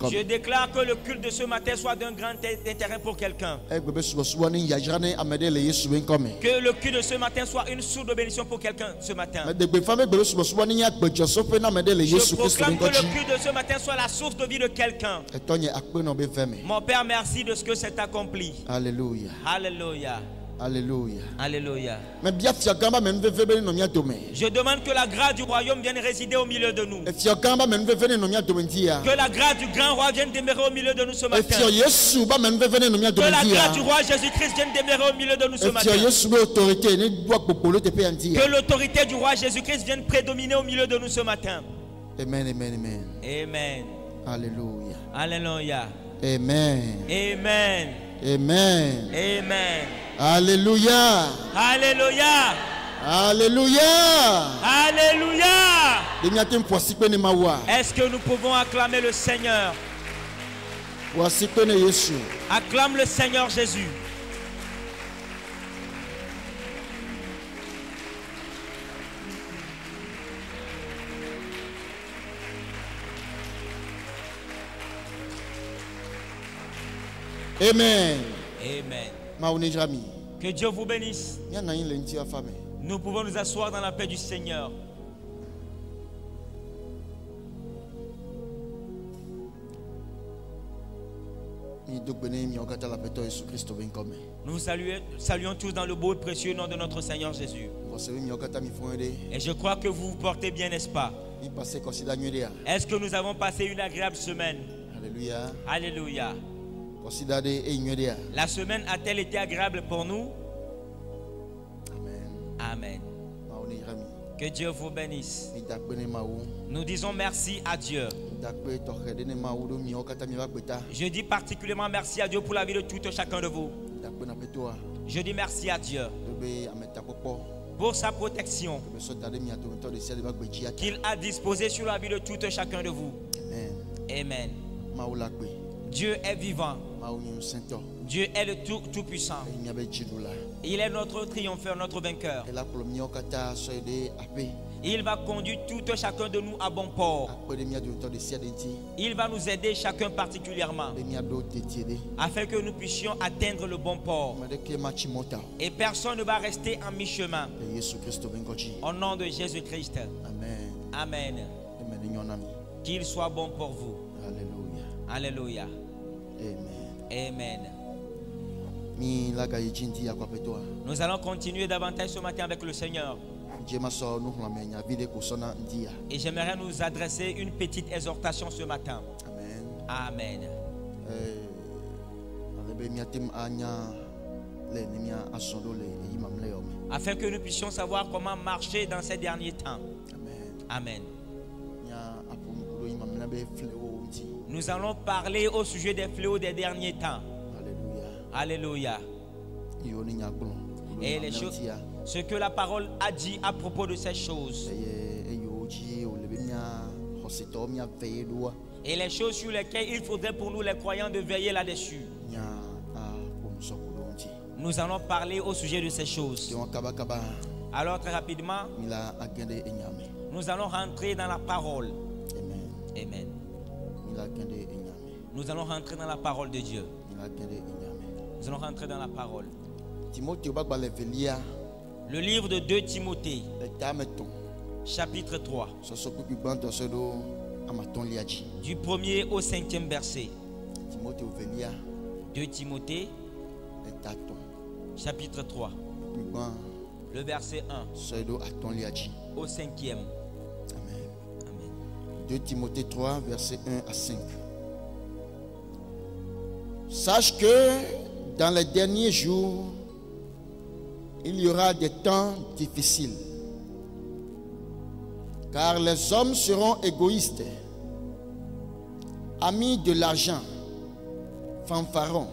Je déclare que le culte de ce matin soit d'un grand intérêt pour quelqu'un. Que le culte de ce matin soit une source de bénédiction pour quelqu'un ce matin. Je proclame que le culte de ce matin soit la source de vie de quelqu'un. Mon Père, merci de ce que c'est accompli. Alléluia. Alléluia. Alléluia. Alléluia. Je demande que la grâce du royaume vienne résider au milieu de nous. Que la grâce du grand roi vienne demeurer au milieu de nous ce matin. Que la grâce du roi Jésus-Christ vienne demeurer au milieu de nous ce matin. Que l'autorité du roi Jésus-Christ vienne prédominer au milieu de nous ce matin. Amen, amen, amen. Amen. Alléluia. Alléluia. Amen. Amen. Amen. Amen. Alléluia. Alléluia. Alléluia. Alléluia. Est-ce que nous pouvons acclamer le Seigneur? Acclame le Seigneur Jésus. Amen. Amen. Que Dieu vous bénisse. Nous pouvons nous asseoir dans la paix du Seigneur. Nous saluons tous dans le beau et précieux nom de notre Seigneur Jésus. Et je crois que vous vous portez bien, n'est-ce pas? Est-ce que nous avons passé une agréable semaine? Alléluia. Alléluia. La semaine a-t-elle été agréable pour nous? Amen. Que Dieu vous bénisse. Nous disons merci à Dieu. Je dis particulièrement merci à Dieu pour la vie de tout chacun de vous. Je dis merci à Dieu pour sa protection qu'il a disposée sur la vie de tout chacun de vous. Amen. Dieu est vivant. Dieu est le tout-puissant. Il est notre triompheur, notre vainqueur. Il va conduire tout chacun de nous à bon port. Il va nous aider chacun particulièrement afin que nous puissions atteindre le bon port. Et personne ne va rester en mi-chemin. Au nom de Jésus-Christ. Amen. Qu'il soit bon pour vous. Alléluia. Amen. Nous allons continuer davantage ce matin avec le Seigneur. Et j'aimerais nous adresser une petite exhortation ce matin. Amen. Afin que nous puissions savoir comment marcher dans ces derniers temps. Amen. Nous allons parler au sujet des fléaux des derniers temps. Alléluia. Et les choses, ce que la parole a dit à propos de ces choses. Et les choses sur lesquelles il faudrait pour nous les croyants de veiller là-dessus. Nous allons parler au sujet de ces choses. Alors très rapidement, nous allons rentrer dans la parole. Amen. Nous allons rentrer dans la parole de Dieu. Nous allons rentrer dans la parole. Le livre de 2 Timothée, chapitre 3, du 1er au 5e verset. 2 Timothée, chapitre 3, le verset 1 au 5e. 2 Timothée 3, verset 1 à 5. Sache que dans les derniers jours, il y aura des temps difficiles. Car les hommes seront égoïstes, amis de l'argent, fanfarons,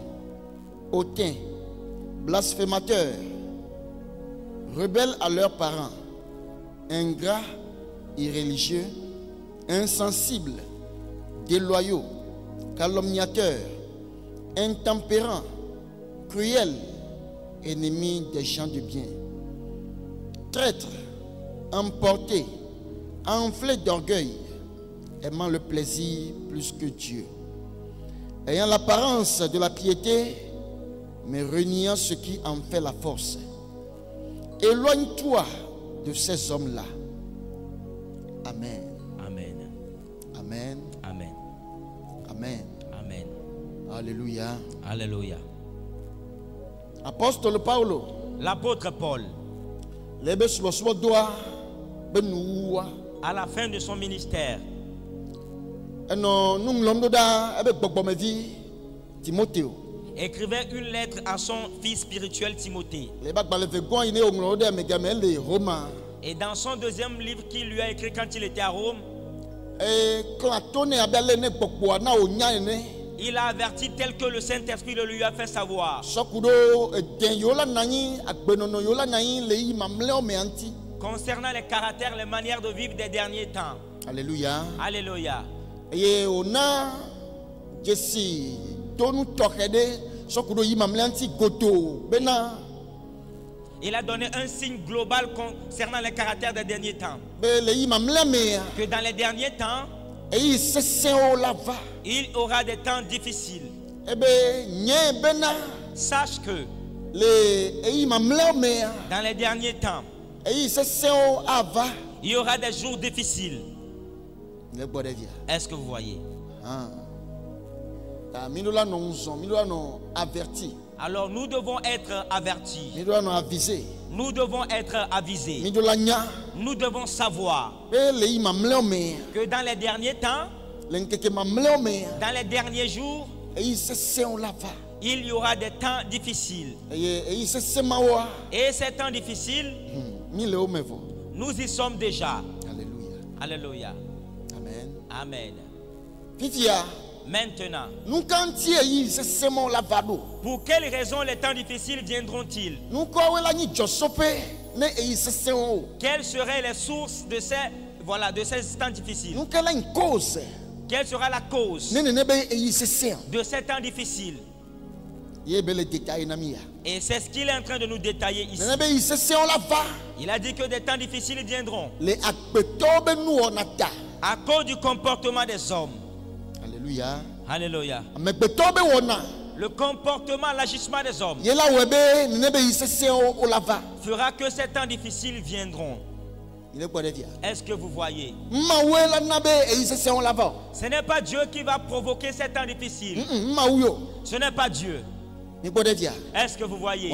hautains, blasphémateurs, rebelles à leurs parents, ingrats, irréligieux, insensibles, déloyaux, calomniateurs, intempérants, cruels, ennemis des gens de bien, traîtres, emportés, enflés d'orgueil, aimant le plaisir plus que Dieu, ayant l'apparence de la piété, mais reniant ce qui en fait la force. Éloigne-toi de ces hommes-là. Amen. Amen. Amen. Amen. Amen. Amen. Alléluia. Alléluia. Apôtre Paulo. L'apôtre Paul, à la fin de son ministère, écrivait une lettre à son fils spirituel Timothée. Et dans son deuxième livre qu'il lui a écrit quand il était à Rome, il a averti tel que le Saint-Esprit le lui a fait savoir. Concernant les caractères, les manières de vivre des derniers temps. Alléluia. Alléluia. Et on a il a donné un signe global concernant les caractères des derniers temps. Que dans les derniers temps, il aura des temps difficiles. Sache que dans les derniers temps, il y aura des jours difficiles. Est-ce que vous voyez? Alors nous devons être avertis. Nous devons être avisés. Nous devons savoir que dans les derniers temps, dans les derniers jours, il y aura des temps difficiles. Et ces temps difficiles, nous y sommes déjà. Alléluia. Amen. Amen. Maintenant, pour quelles raisons les temps difficiles viendront-ils? Quelles seraient les sources de ces temps difficiles? Quelle sera la cause de ces temps difficiles? Et c'est ce qu'il est en train de nous détailler ici. Il a dit que des temps difficiles viendront à cause du comportement des hommes. Alléluia. Alléluia. Le comportement, l'agissement des hommes fera que ces temps difficiles viendront. Est-ce que vous voyez? Ce n'est pas Dieu qui va provoquer ces temps difficiles. Ce n'est pas Dieu. Est-ce que vous voyez?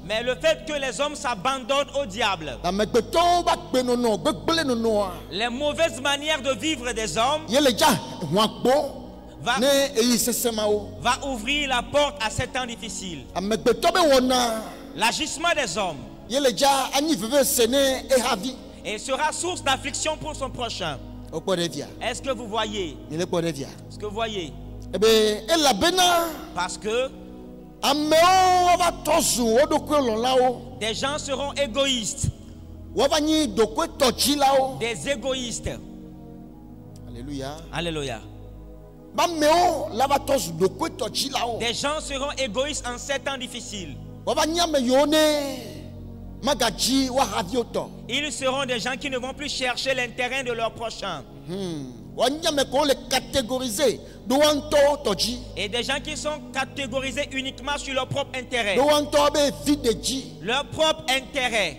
Mais le fait que les hommes s'abandonnent au diable, les mauvaises manières de vivre des hommes va ouvrir la porte à ces temps difficiles. L'agissement des hommes et sera source d'affliction pour son prochain. Est-ce que vous voyez? Est-ce que vous voyez? Parce que des gens seront égoïstes. Des égoïstes. Alléluia. Alléluia. Des gens seront égoïstes en ces temps difficiles. Ils seront des gens qui ne vont plus chercher l'intérêt de leur prochain. Et des gens qui sont catégorisés uniquement sur leur propre intérêt. Leur propre intérêt.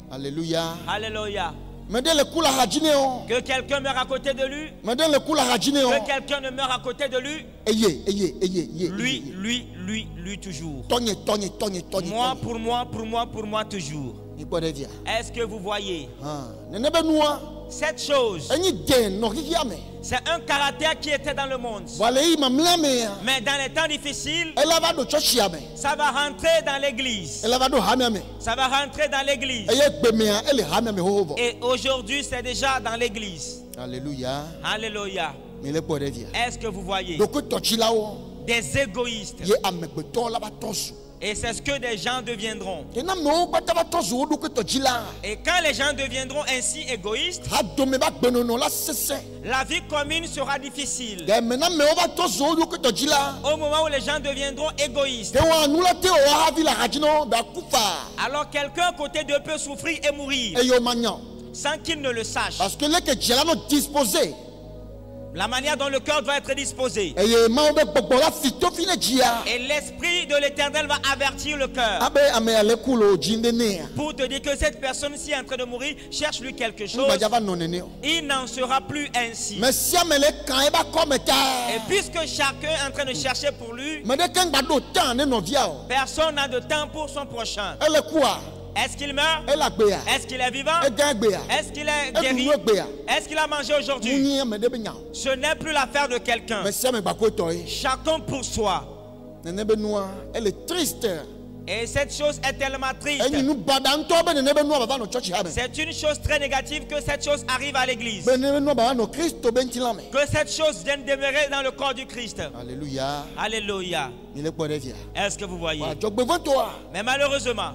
Alléluia. Alléluia. Que quelqu'un meure à côté de lui. Que quelqu'un ne meure à côté de lui. Lui toujours. Moi pour moi toujours. Est-ce que vous voyez? Cette chose, c'est un caractère qui était dans le monde. Mais dans les temps difficiles, ça va rentrer dans l'église. Ça va rentrer dans l'église. Et aujourd'hui, c'est déjà dans l'église. Alléluia. Alléluia. Est-ce que vous voyez? Des égoïstes. Et c'est ce que des gens deviendront. Et quand les gens deviendront ainsi égoïstes, la vie commune sera difficile. Au moment où les gens deviendront égoïstes, alors quelqu'un à côté d'eux peut souffrir et mourir. sans qu'il ne le sache. Parce que là que Dieu l'a disposé. La manière dont le cœur doit être disposé. Et l'esprit de l'Éternel va avertir le cœur. Pour te dire que cette personne-ci est en train de mourir, cherche-lui quelque chose. Il n'en sera plus ainsi. Et puisque chacun est en train de chercher pour lui, personne n'a de temps pour son prochain. Est-ce qu'il meurt? Est-ce qu'il est vivant? Est-ce qu'il est guéri? Est-ce qu'il a mangé aujourd'hui? Ce n'est plus l'affaire de quelqu'un. Chacun pour soi. Elle est triste. Et cette chose est tellement triste. C'est une chose très négative que cette chose arrive à l'église. Que cette chose vienne demeurer dans le corps du Christ. Alléluia. Alléluia. Est-ce que vous voyez? Mais malheureusement,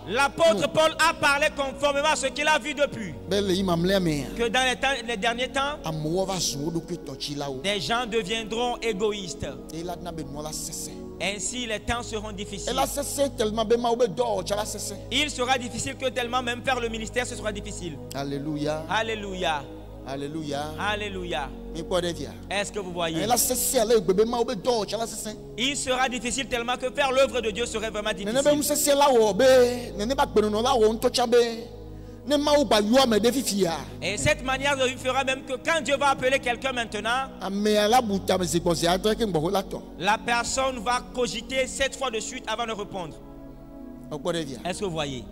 l'apôtre Paul a parlé conformément à ce qu'il a vu depuis. Que dans les derniers temps, des gens deviendront égoïstes. Ainsi, les temps seront difficiles. Il sera difficile que tellement même faire le ministère, ce sera difficile. Alléluia. Alléluia. Alléluia. Alléluia. Est-ce que vous voyez? Il sera difficile tellement que faire l'œuvre de Dieu serait vraiment difficile. Et cette manière de vivre fera même que quand Dieu va appeler quelqu'un maintenant, la personne va cogiter 7 fois de suite avant de répondre. Est-ce que vous voyez?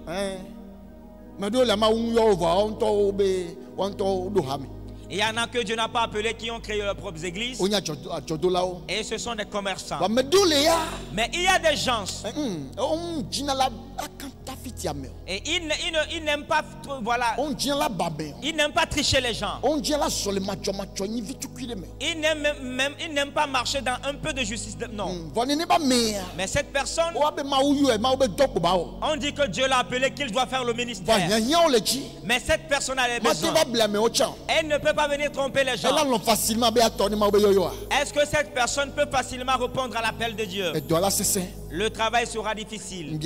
Il y en a que Dieu n'a pas appelé qui ont créé leurs propres églises. Et ce sont des commerçants. Mais il y a des gens. Et ils n'aiment pas, voilà. Ils n'aiment pas tricher les gens. Ils n'aiment pas marcher dans un peu de justice. Non. Mais cette personne, on dit que Dieu l'a appelé, qu'il doit faire le ministère. Mais cette personne a les besoins. Elle ne peut pas venir tromper les gens. Est-ce que cette personne peut facilement répondre à l'appel de Dieu? Le travail sera difficile.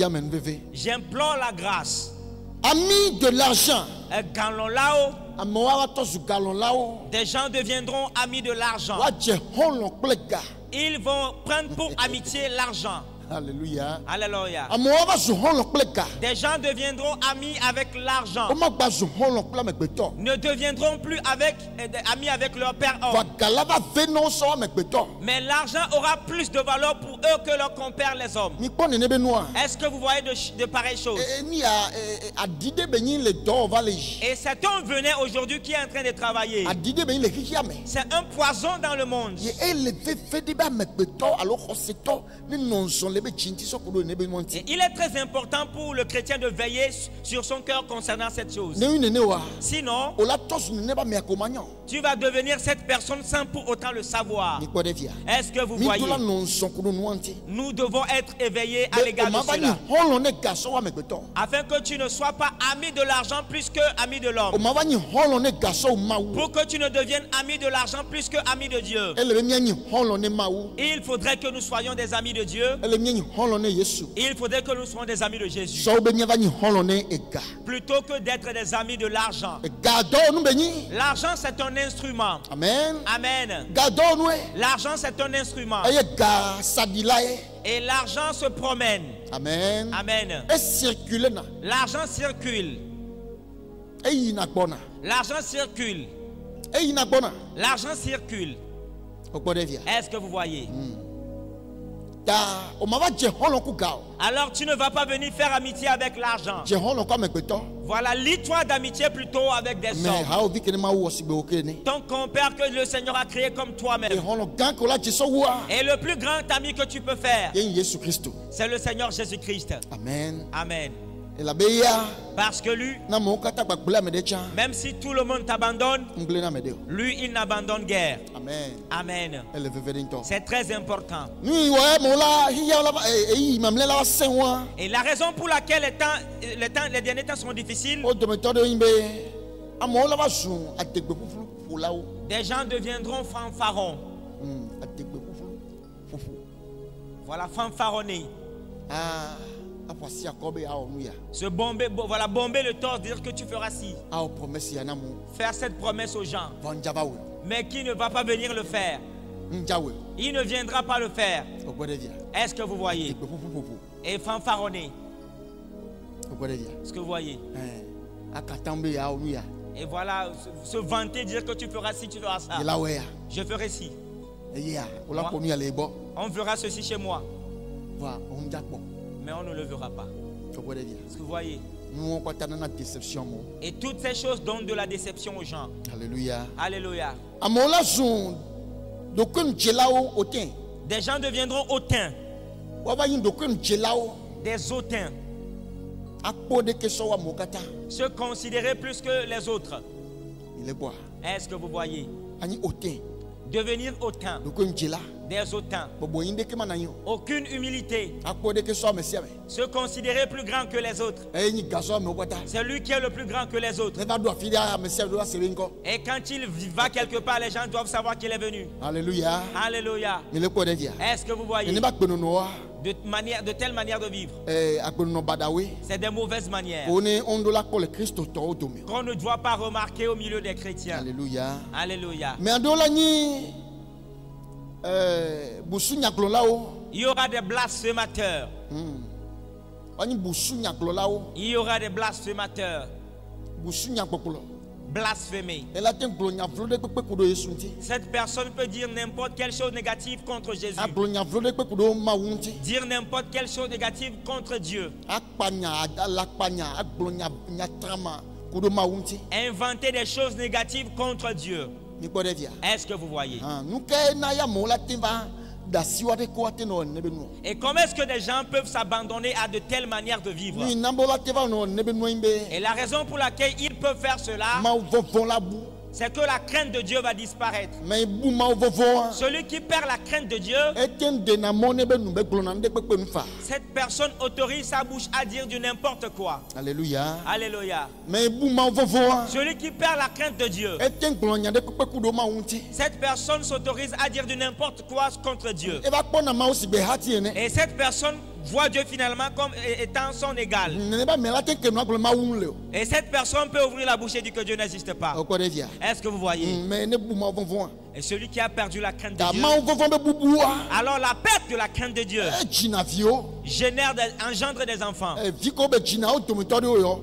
J'implore la grâce. Amis de l'argent. Des gens deviendront amis de l'argent. Ils vont prendre pour amitié l'argent. Alléluia. Alléluia. Des gens deviendront amis avec l'argent. Ne deviendront plus amis avec leur père homme. Mais l'argent aura plus de valeur pour eux que leurs compères les hommes. Est-ce que vous voyez de pareilles choses? Et cet homme venait aujourd'hui qui est en train de travailler. C'est un poison dans le monde. Et il est très important pour le chrétien de veiller sur son cœur concernant cette chose. Sinon, tu vas devenir cette personne sans pour autant le savoir. Est-ce que vous voyez? Nous devons être éveillés à l'égard de cela. Afin que tu ne sois pas ami de l'argent plus que ami de l'homme. Pour que tu ne deviennes ami de l'argent plus que ami de Dieu. Il faudrait que nous soyons des amis de Dieu. Il faudrait que nous soyons des amis de Jésus. Plutôt que d'être des amis de l'argent. L'argent c'est un instrument. Amen. Amen. L'argent c'est un instrument. Et l'argent se promène. Amen. Amen. L'argent circule. L'argent circule. L'argent circule. Est-ce que vous voyez? Alors tu ne vas pas venir faire amitié avec l'argent. Voilà, lie-toi d'amitié plutôt avec des hommes. Ton compère que le Seigneur a créé comme toi-même. Et le plus grand ami que tu peux faire, c'est le Seigneur Jésus-Christ. Amen. Amen. Parce que lui, même si tout le monde t'abandonne, lui il n'abandonne guère. Amen. Amen. C'est très important. Et la raison pour laquelle les derniers temps sont difficiles, des gens deviendront fanfarons. Voilà, fanfaronnés. Se bomber, voilà, bomber le torse, dire que tu feras ci. Faire cette promesse aux gens. Mais qui ne va pas venir le faire? Il ne viendra pas le faire. Est-ce que vous voyez? Et fanfaronner. Est-ce que vous voyez? Et voilà, se vanter, dire que tu feras ci, tu feras ça. Je ferai ci. On verra ceci chez moi. Mais on ne le verra pas. Est-ce que vous voyez? Et toutes ces choses donnent de la déception aux gens. Alléluia. Alléluia. Des gens deviendront hautains. Des hautains. Se considérer plus que les autres. Est-ce que vous voyez? Devenir hautain. Des hautains. Aucune humilité. Se considérer plus grand que les autres. C'est lui qui est le plus grand que les autres. Et quand il va quelque part, les gens doivent savoir qu'il est venu. Alléluia. Alléluia. Est-ce que vous voyez? De telle manière de vivre. C'est des mauvaises manières qu'on ne doit pas remarquer au milieu des chrétiens. Alléluia. Alléluia. Il y aura des blasphémateurs. Il y aura des blasphémateurs. Blasphémer. Cette personne peut dire n'importe quelle chose négative contre Jésus. Dire n'importe quelle chose négative contre Dieu. Inventer des choses négatives contre Dieu. Est-ce que vous voyez? Et comment est-ce que des gens peuvent s'abandonner à de telles manières de vivre? Et la raison pour laquelle ils peuvent faire cela, c'est que la crainte de Dieu va disparaître. Celui qui perd la crainte de Dieu, cette personne autorise sa bouche à dire du n'importe quoi. Alléluia. Alléluia. Celui qui perd la crainte de Dieu, cette personne s'autorise à dire du n'importe quoi contre Dieu. Et cette personne voit Dieu finalement comme étant son égal. Et cette personne peut ouvrir la bouche et dire que Dieu n'existe pas. Est-ce que vous voyez? Et celui qui a perdu la crainte de Dieu, alors la perte de la crainte de Dieu engendre des enfants.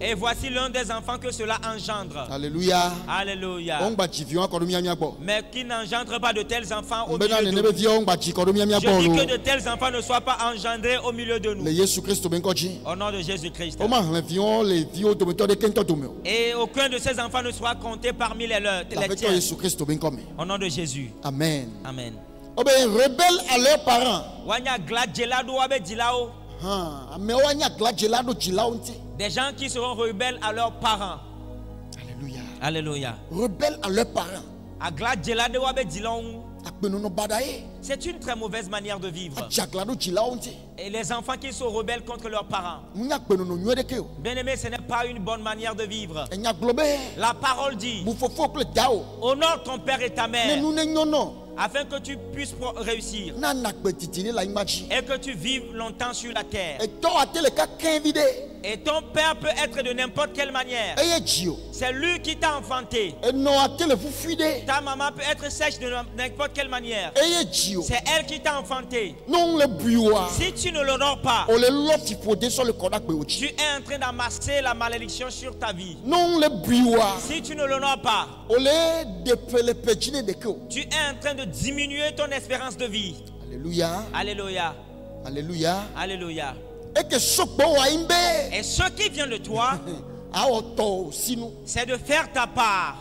Et voici l'un des enfants que cela engendre. Alléluia. Alléluia. Mais qui n'engendre pas de tels enfants au milieu de nous. Je dis que de tels enfants ne soient pas engendrés au milieu de nous. Au nom de Jésus-Christ. Et aucun de ces enfants ne sera compté parmi les tiens. Au nom de Jésus. Amen. Amen. Rebelles à leurs parents. Des gens qui seront rebelles à leurs parents. Alléluia. Alléluia. Rebelles à leurs parents. C'est une très mauvaise manière de vivre. Et les enfants qui sont rebelles contre leurs parents, bien-aimés, ce n'est pas une bonne manière de vivre. La parole dit: honore ton père et ta mère, afin que tu puisses réussir et que tu vives longtemps sur la terre. Et ton père peut être de n'importe quelle manière. C'est lui qui t'a enfanté. Ta maman peut être sèche de n'importe quelle manière. C'est elle qui t'a enfanté. Si tu ne l'honores pas, tu es en train d'amasser la malédiction sur ta vie. Si tu ne l'honores pas, tu es en train de diminuer ton espérance de vie. Alléluia. Alléluia. Alléluia. Alléluia. Et ce qui vient de toi, c'est de faire ta part.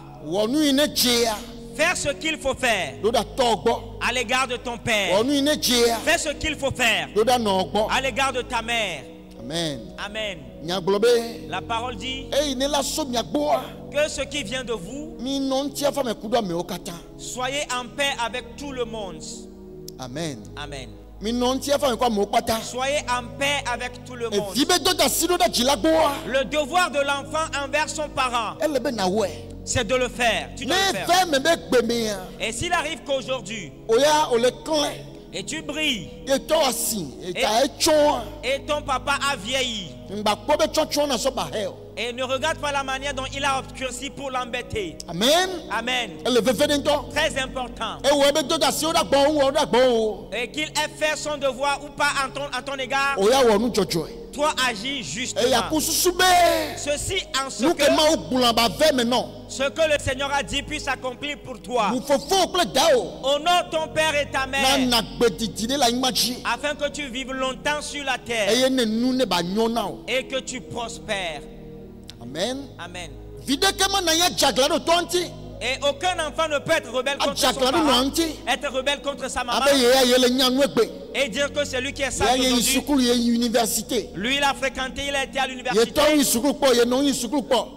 Faire ce qu'il faut faire à l'égard de ton père. Fais ce qu'il faut faire à l'égard de ta mère. Amen. Amen. La parole dit que ce qui vient de vous, soyez en paix avec tout le monde. Amen. Amen. Soyez en paix avec tout le monde. Le devoir de l'enfant envers son parent, c'est de le faire. Tu dois le faire. Et s'il arrive qu'aujourd'hui, Et tu brilles. Et toi aussi. Et ton papa a vieilli. Et ne regarde pas la manière dont il a obscurci pour l'embêter. Amen. Amen. Très important. Et qu'il ait fait son devoir ou pas à ton égard. Toi agis justement. Ceci en ce que le Seigneur a dit puisse s'accomplir pour toi. Honore ton père et ta mère. Afin que tu vives longtemps sur la terre. Et que tu prospères. Amen. Amen. Et aucun enfant ne peut être rebelle contre son parent, être rebelle contre sa maman, et dire que c'est lui qui est sage aujourd'hui. Lui, il a fréquenté, il a été à l'université,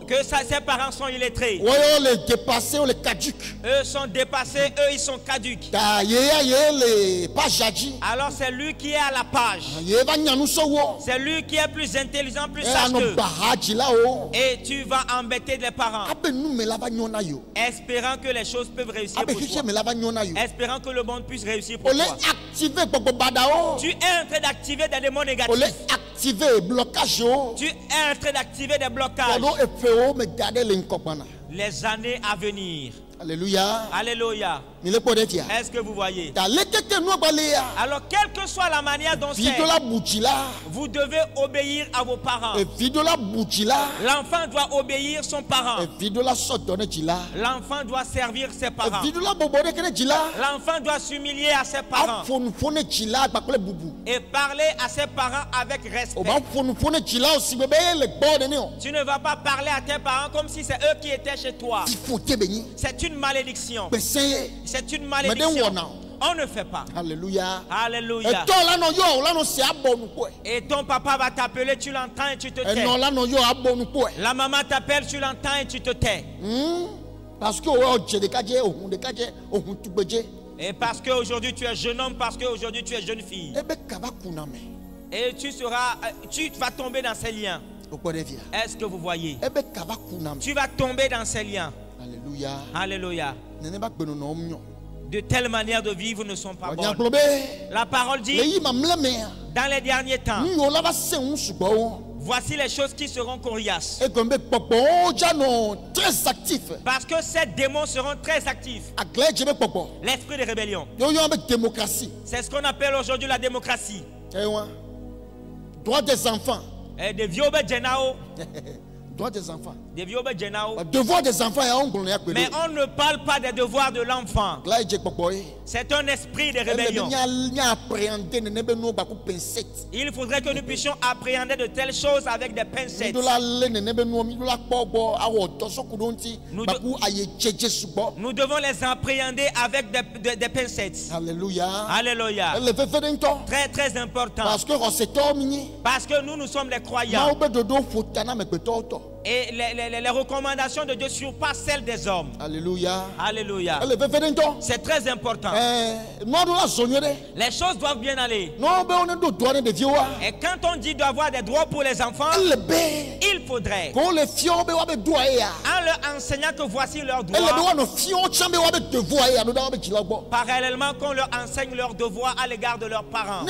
que ses parents sont illettrés. Eux sont dépassés, eux ils sont caducs. Alors c'est lui qui est à la page. C'est lui qui est plus intelligent, plus sage qu'eux. Et tu vas embêter les parents, espérant que les choses peuvent réussir pour toi. Espérant que le monde puisse réussir pour toi. Tu es en train d'activer des démons négatifs. Tu es en train d'activer des blocages. Les années à venir. Alléluia. Alléluia. Est-ce que vous voyez? Alors, quelle que soit la manière dont c'est, vous devez obéir à vos parents. L'enfant doit obéir son parent. L'enfant doit servir ses parents. L'enfant doit s'humilier à ses parents. Et parler à ses parents avec respect. Tu ne vas pas parler à tes parents comme si c'est eux qui étaient chez toi. C'est une malédiction. C'est une malédiction. On ne fait pas. Alléluia. Alléluia. Et ton papa va t'appeler, tu l'entends et tu te tais. La maman t'appelle, tu l'entends et tu te tais. Et parce qu'aujourd'hui tu es jeune homme, parce qu'aujourd'hui tu es jeune fille. Et tu vas tomber dans ces liens. Est-ce que vous voyez? Tu vas tomber dans ces liens. Alléluia. Alléluia. De telle manière de vivre ne sont pas bonnes. La parole dit, dans les derniers temps, voici les choses qui seront coriaces. Parce que ces démons seront très actifs. L'esprit de rébellion. C'est ce qu'on appelle aujourd'hui la démocratie. Droit des enfants. Et des vieux généraux. Droit des enfants. Devoir des enfants. Mais on ne parle pas des devoirs de l'enfant. C'est un esprit de rébellion. Il faudrait que nous puissions appréhender de telles choses avec des pincettes. Nous devons les appréhender avec des pincettes. Alléluia. Alléluia. Très très important. Parce que nous sommes les croyants. Et les recommandations de Dieu surpassent celles des hommes. Alléluia. Alléluia. C'est très important. Les choses doivent bien aller. Et quand on dit d'avoir des droits pour les enfants, il faudrait, en leur enseignant que voici leurs droits, parallèlement qu'on leur enseigne leurs devoirs à l'égard de leurs parents.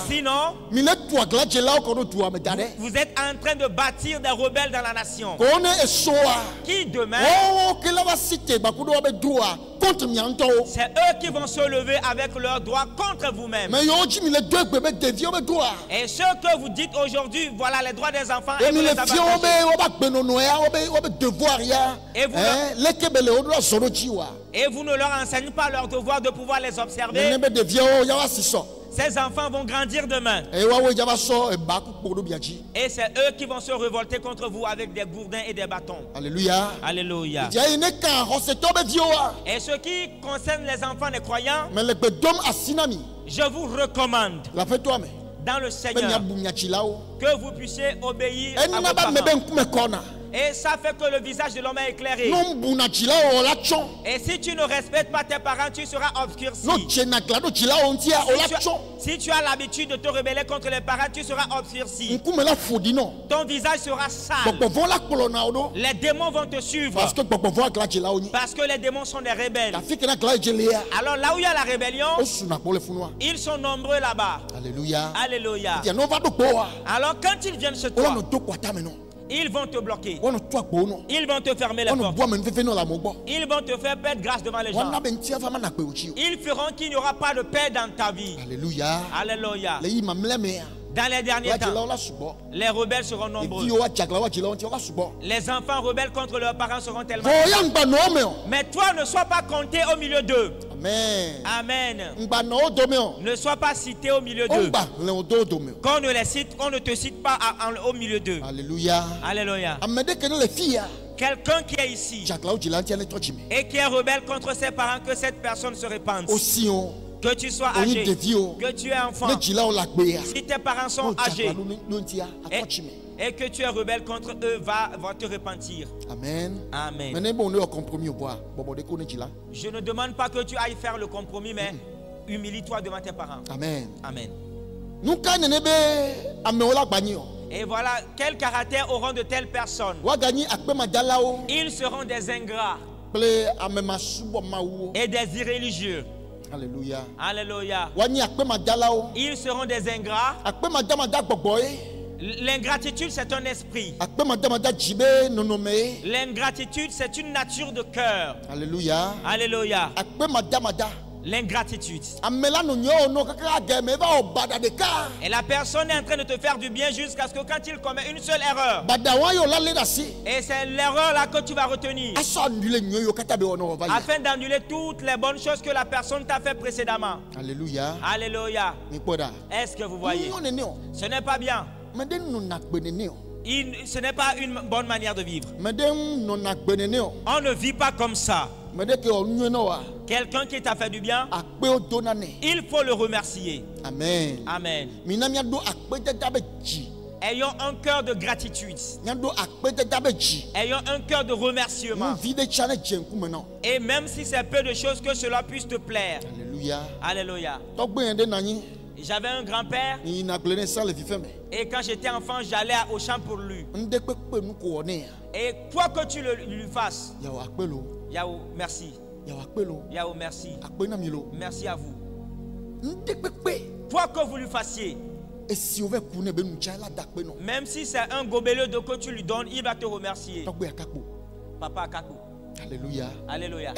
Sinon, vous êtes en train de bâtir des rebelles dans la nation qui demain, c'est eux qui vont se lever avec leurs droits contre vous-même. Et ce que vous dites aujourd'hui, voilà les droits des enfants, et vous les abattez. Et vous ne leur enseignez pas leur devoir de pouvoir les observer. Ces enfants vont grandir demain. Et c'est eux qui vont se révolter contre vous avec des gourdins et des bâtons. Alléluia. Alléluia. Et ce qui concerne les enfants des croyants, je vous recommande dans le Seigneur que vous puissiez obéir à vos parents. Et ça fait que le visage de l'homme est éclairé. Et si tu ne respectes pas tes parents, tu seras obscurci. Si tu as l'habitude de te rebeller contre les parents, tu seras obscurci. Ton visage sera sale. Les démons vont te suivre. Parce que les démons sont des rebelles. Alors là où il y a la rébellion, ils sont nombreux là-bas. Alléluia. Alléluia. Alors quand ils viennent chez toi, ils vont te bloquer. Ils vont te fermer les portes. Ils vont te faire perdre grâce devant les gens. Ils feront qu'il n'y aura pas de paix dans ta vie. Alléluia. Alléluia. Dans les derniers temps, les rebelles seront nombreux. Les enfants rebelles contre leurs parents seront tellement nombreux. Mais toi, ne sois pas compté au milieu d'eux. Amen. Amen. Ne sois pas cité au milieu d'eux. Qu'on ne les cite, on ne te cite pas au milieu d'eux. Alléluia. Alléluia. Quelqu'un qui est ici et qui est rebelle contre ses parents, que cette personne se répande. Que tu sois âgé, que tu es enfant, si tes parents sont âgés et que tu es rebelle contre eux, va te repentir. Amen. Amen. Je ne demande pas que tu ailles faire le compromis, mais humilie-toi devant tes parents. Amen. Amen. Et voilà, quel caractère auront de telles personnes? Ils seront des ingrats et des irréligieux. Alléluia. Alléluia. Ils seront des ingrats. L'ingratitude, c'est un esprit. L'ingratitude, c'est une nature de cœur. Alléluia. Alléluia. L'ingratitude. Et la personne est en train de te faire du bien jusqu'à ce que quand il commet une seule erreur, et c'est l'erreur là que tu vas retenir, afin d'annuler toutes les bonnes choses que la personne t'a fait précédemment. Alléluia. Alléluia. Est-ce que vous voyez? Ce n'est pas bien. Ce n'est pas une bonne manière de vivre. On ne vit pas comme ça. Quelqu'un qui t'a fait du bien, il faut le remercier. Amen. Amen. Ayons un cœur de gratitude. Ayons un cœur de remerciement. Et même si c'est peu de choses, que cela puisse te plaire. Alléluia. Alléluia. J'avais un grand-père et quand j'étais enfant, j'allais au champ pour lui. Et quoi que tu lui fasses, Yahoo, merci. Yahoo, merci. Merci à vous. Quoi que vous lui fassiez, même si c'est un gobelet de que tu lui donnes, il va te remercier. Papa Kako. Alléluia. Alléluia.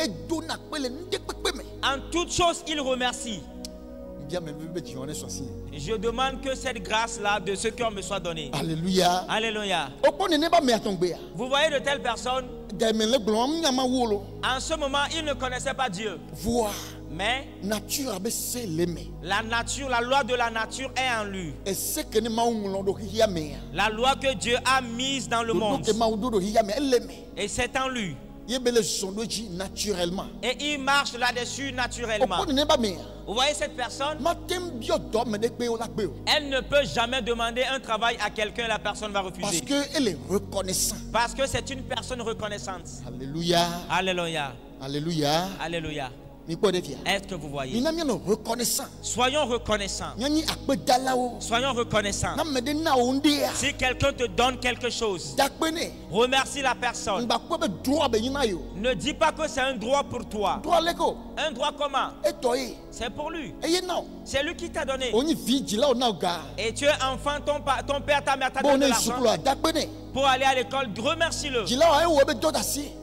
En toutes choses, il remercie. Je demande que cette grâce-là de ce cœur me soit donnée. Alléluia. Alléluia. Vous voyez de telles personnes, en ce moment, ils ne connaissaient pas Dieu. Mais la nature, la loi de la nature est en lui. La loi que Dieu a mise dans le monde. Et c'est en lui. Naturellement. Et il marche là-dessus naturellement. Vous voyez cette personne, elle ne peut jamais demander un travail à quelqu'un, la personne va refuser. Parce qu'elle est reconnaissante. Parce que c'est une personne reconnaissante. Alléluia. Alléluia. Alléluia. Alléluia. Est-ce que vous voyez? Soyons reconnaissants. Soyons reconnaissants. Si quelqu'un te donne quelque chose, remercie la personne. Ne dis pas que c'est un droit pour toi. Un droit comment? C'est pour lui. C'est lui qui t'a donné. Et tu es enfant, ton père, ta mère t'a donné de l'argent pour aller à l'école. Remercie-le.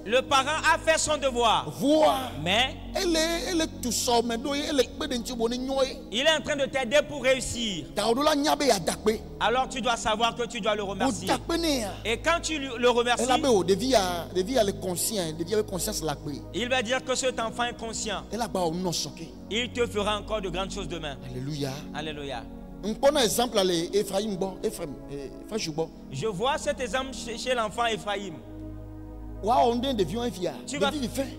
Le parent a fait son devoir. Mais il est en train de t'aider pour réussir. Alors tu dois savoir que tu dois le remercier. Et quand tu le remercies, il va dire que cet enfant est conscient. Il te fera encore de grandes choses demain. Alléluia. Alléluia. Je vois cet exemple chez l'enfant Ephraim.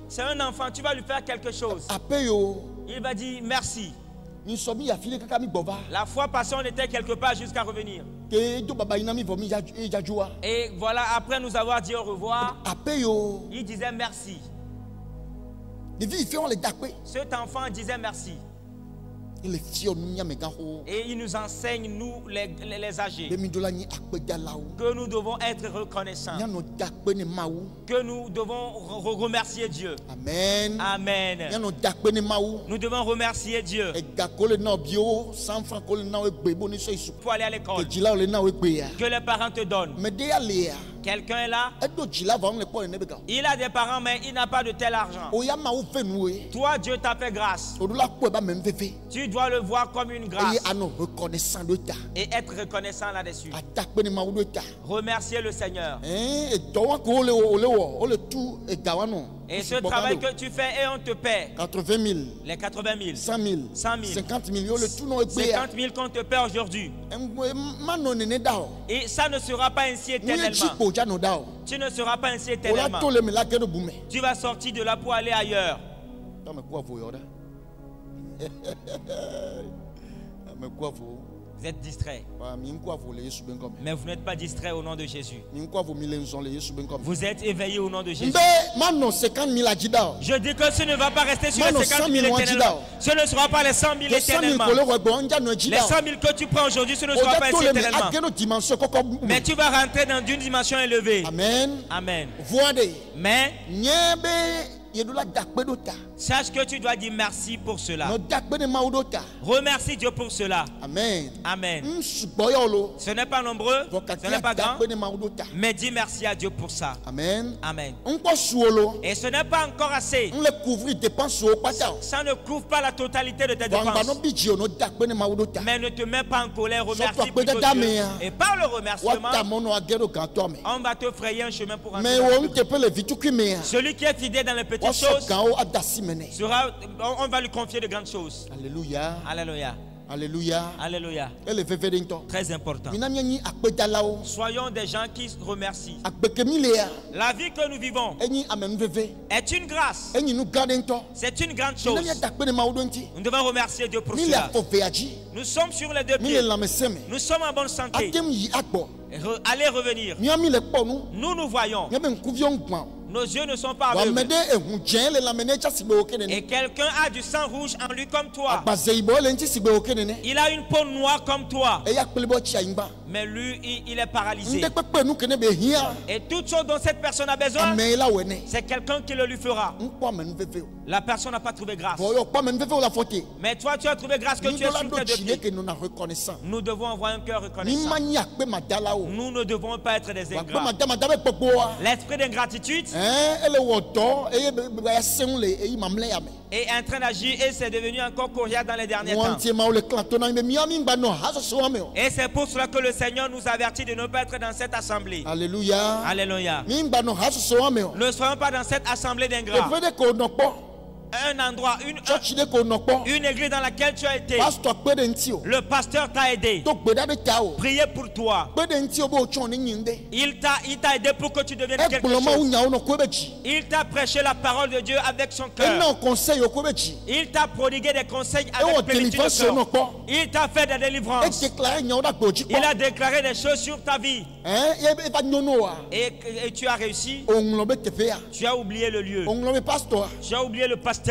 C'est un enfant, tu vas lui faire quelque chose. Il va dire merci. La fois passée, on était quelque part jusqu'à revenir. Et voilà, après nous avoir dit au revoir, il disait merci. Cet enfant disait merci. Et il nous enseigne, nous les âgés, que nous devons être reconnaissants, que nous devons remercier Dieu. Amen. Amen. Nous devons remercier Dieu pour aller à l'école que les parents te donnent. Quelqu'un est là, il a des parents mais il n'a pas de tel argent. Toi, Dieu t'a fait grâce. Tu dois le voir comme une grâce et être reconnaissant là-dessus. Remercier le Seigneur. Et ce travail que tu fais et on te paie 80 000, les 80 000, 100 000, 50 000, 50 000 qu'on te paie aujourd'hui. Et ça ne sera pas ainsi éternellement. Tu ne seras pas ainsi éternellement. Tu vas sortir de là pour aller ailleurs. Vous êtes distrait. Mais vous n'êtes pas distrait au nom de Jésus. Vous êtes éveillé au nom de Jésus. Je dis que ce ne va pas rester sur les 50 000 éternellement. Ce ne sera pas les 100 000 éternellement. Les 100 000 que tu prends aujourd'hui, ce ne sera pas ainsi éternellement. Mais tu vas rentrer dans une dimension élevée. Amen. Amen. Mais sache que tu dois dire merci pour cela. Remercie Dieu pour cela. Amen. Amen. Ce n'est pas nombreux, ce n'est pas grand, mais dis merci à Dieu pour ça. Amen. Amen. Et ce n'est pas encore assez. Ça ne couvre pas la totalité de tes dépenses. Mais ne te mets pas en colère, remercie plutôt Dieu. Et par le remerciement, on va te frayer un chemin pour entrer. Celui qui est fidèle dans les petites choses, on va lui confier de grandes choses. Alléluia. Alléluia. Alléluia. Alléluia. Très important. Soyons des gens qui remercient. La vie que nous vivons est une grâce. C'est une grande chose. Nous devons remercier Dieu pour cela. Nous sommes sur les deux pieds. Nous sommes en bonne santé. Allez revenir. Nous voyons. Nos yeux ne sont pas aveugles. Et quelqu'un a du sang rouge en lui comme toi. Il a une peau noire comme toi. Mais lui, il est paralysé. Et toute chose dont cette personne a besoin, c'est quelqu'un qui le lui fera. La personne n'a pas trouvé grâce. Mais toi, tu as trouvé grâce que tu es sur tes deux pieds. Nous devons avoir un cœur reconnaissant. Nous ne devons pas être des ingrats. L'esprit d'ingratitude est en train d'agir et c'est devenu encore coriace dans les derniers temps. Et c'est pour cela que le Seigneur nous avertit de ne pas être dans cette assemblée. Alléluia. Alléluia. Ne soyons pas dans cette assemblée d'ingrats. Un endroit, une église dans laquelle tu as été. Le pasteur t'a aidé. Priez pour toi. Il t'a aidé pour que tu deviennes quelque chose. Il t'a prêché la parole de Dieu avec son cœur. Il t'a prodigué des conseils avec plénitude de cœur. Il t'a fait des délivrances. Il a déclaré des choses sur ta vie. Et tu as réussi. Tu as oublié le lieu. Tu as oublié le pasteur.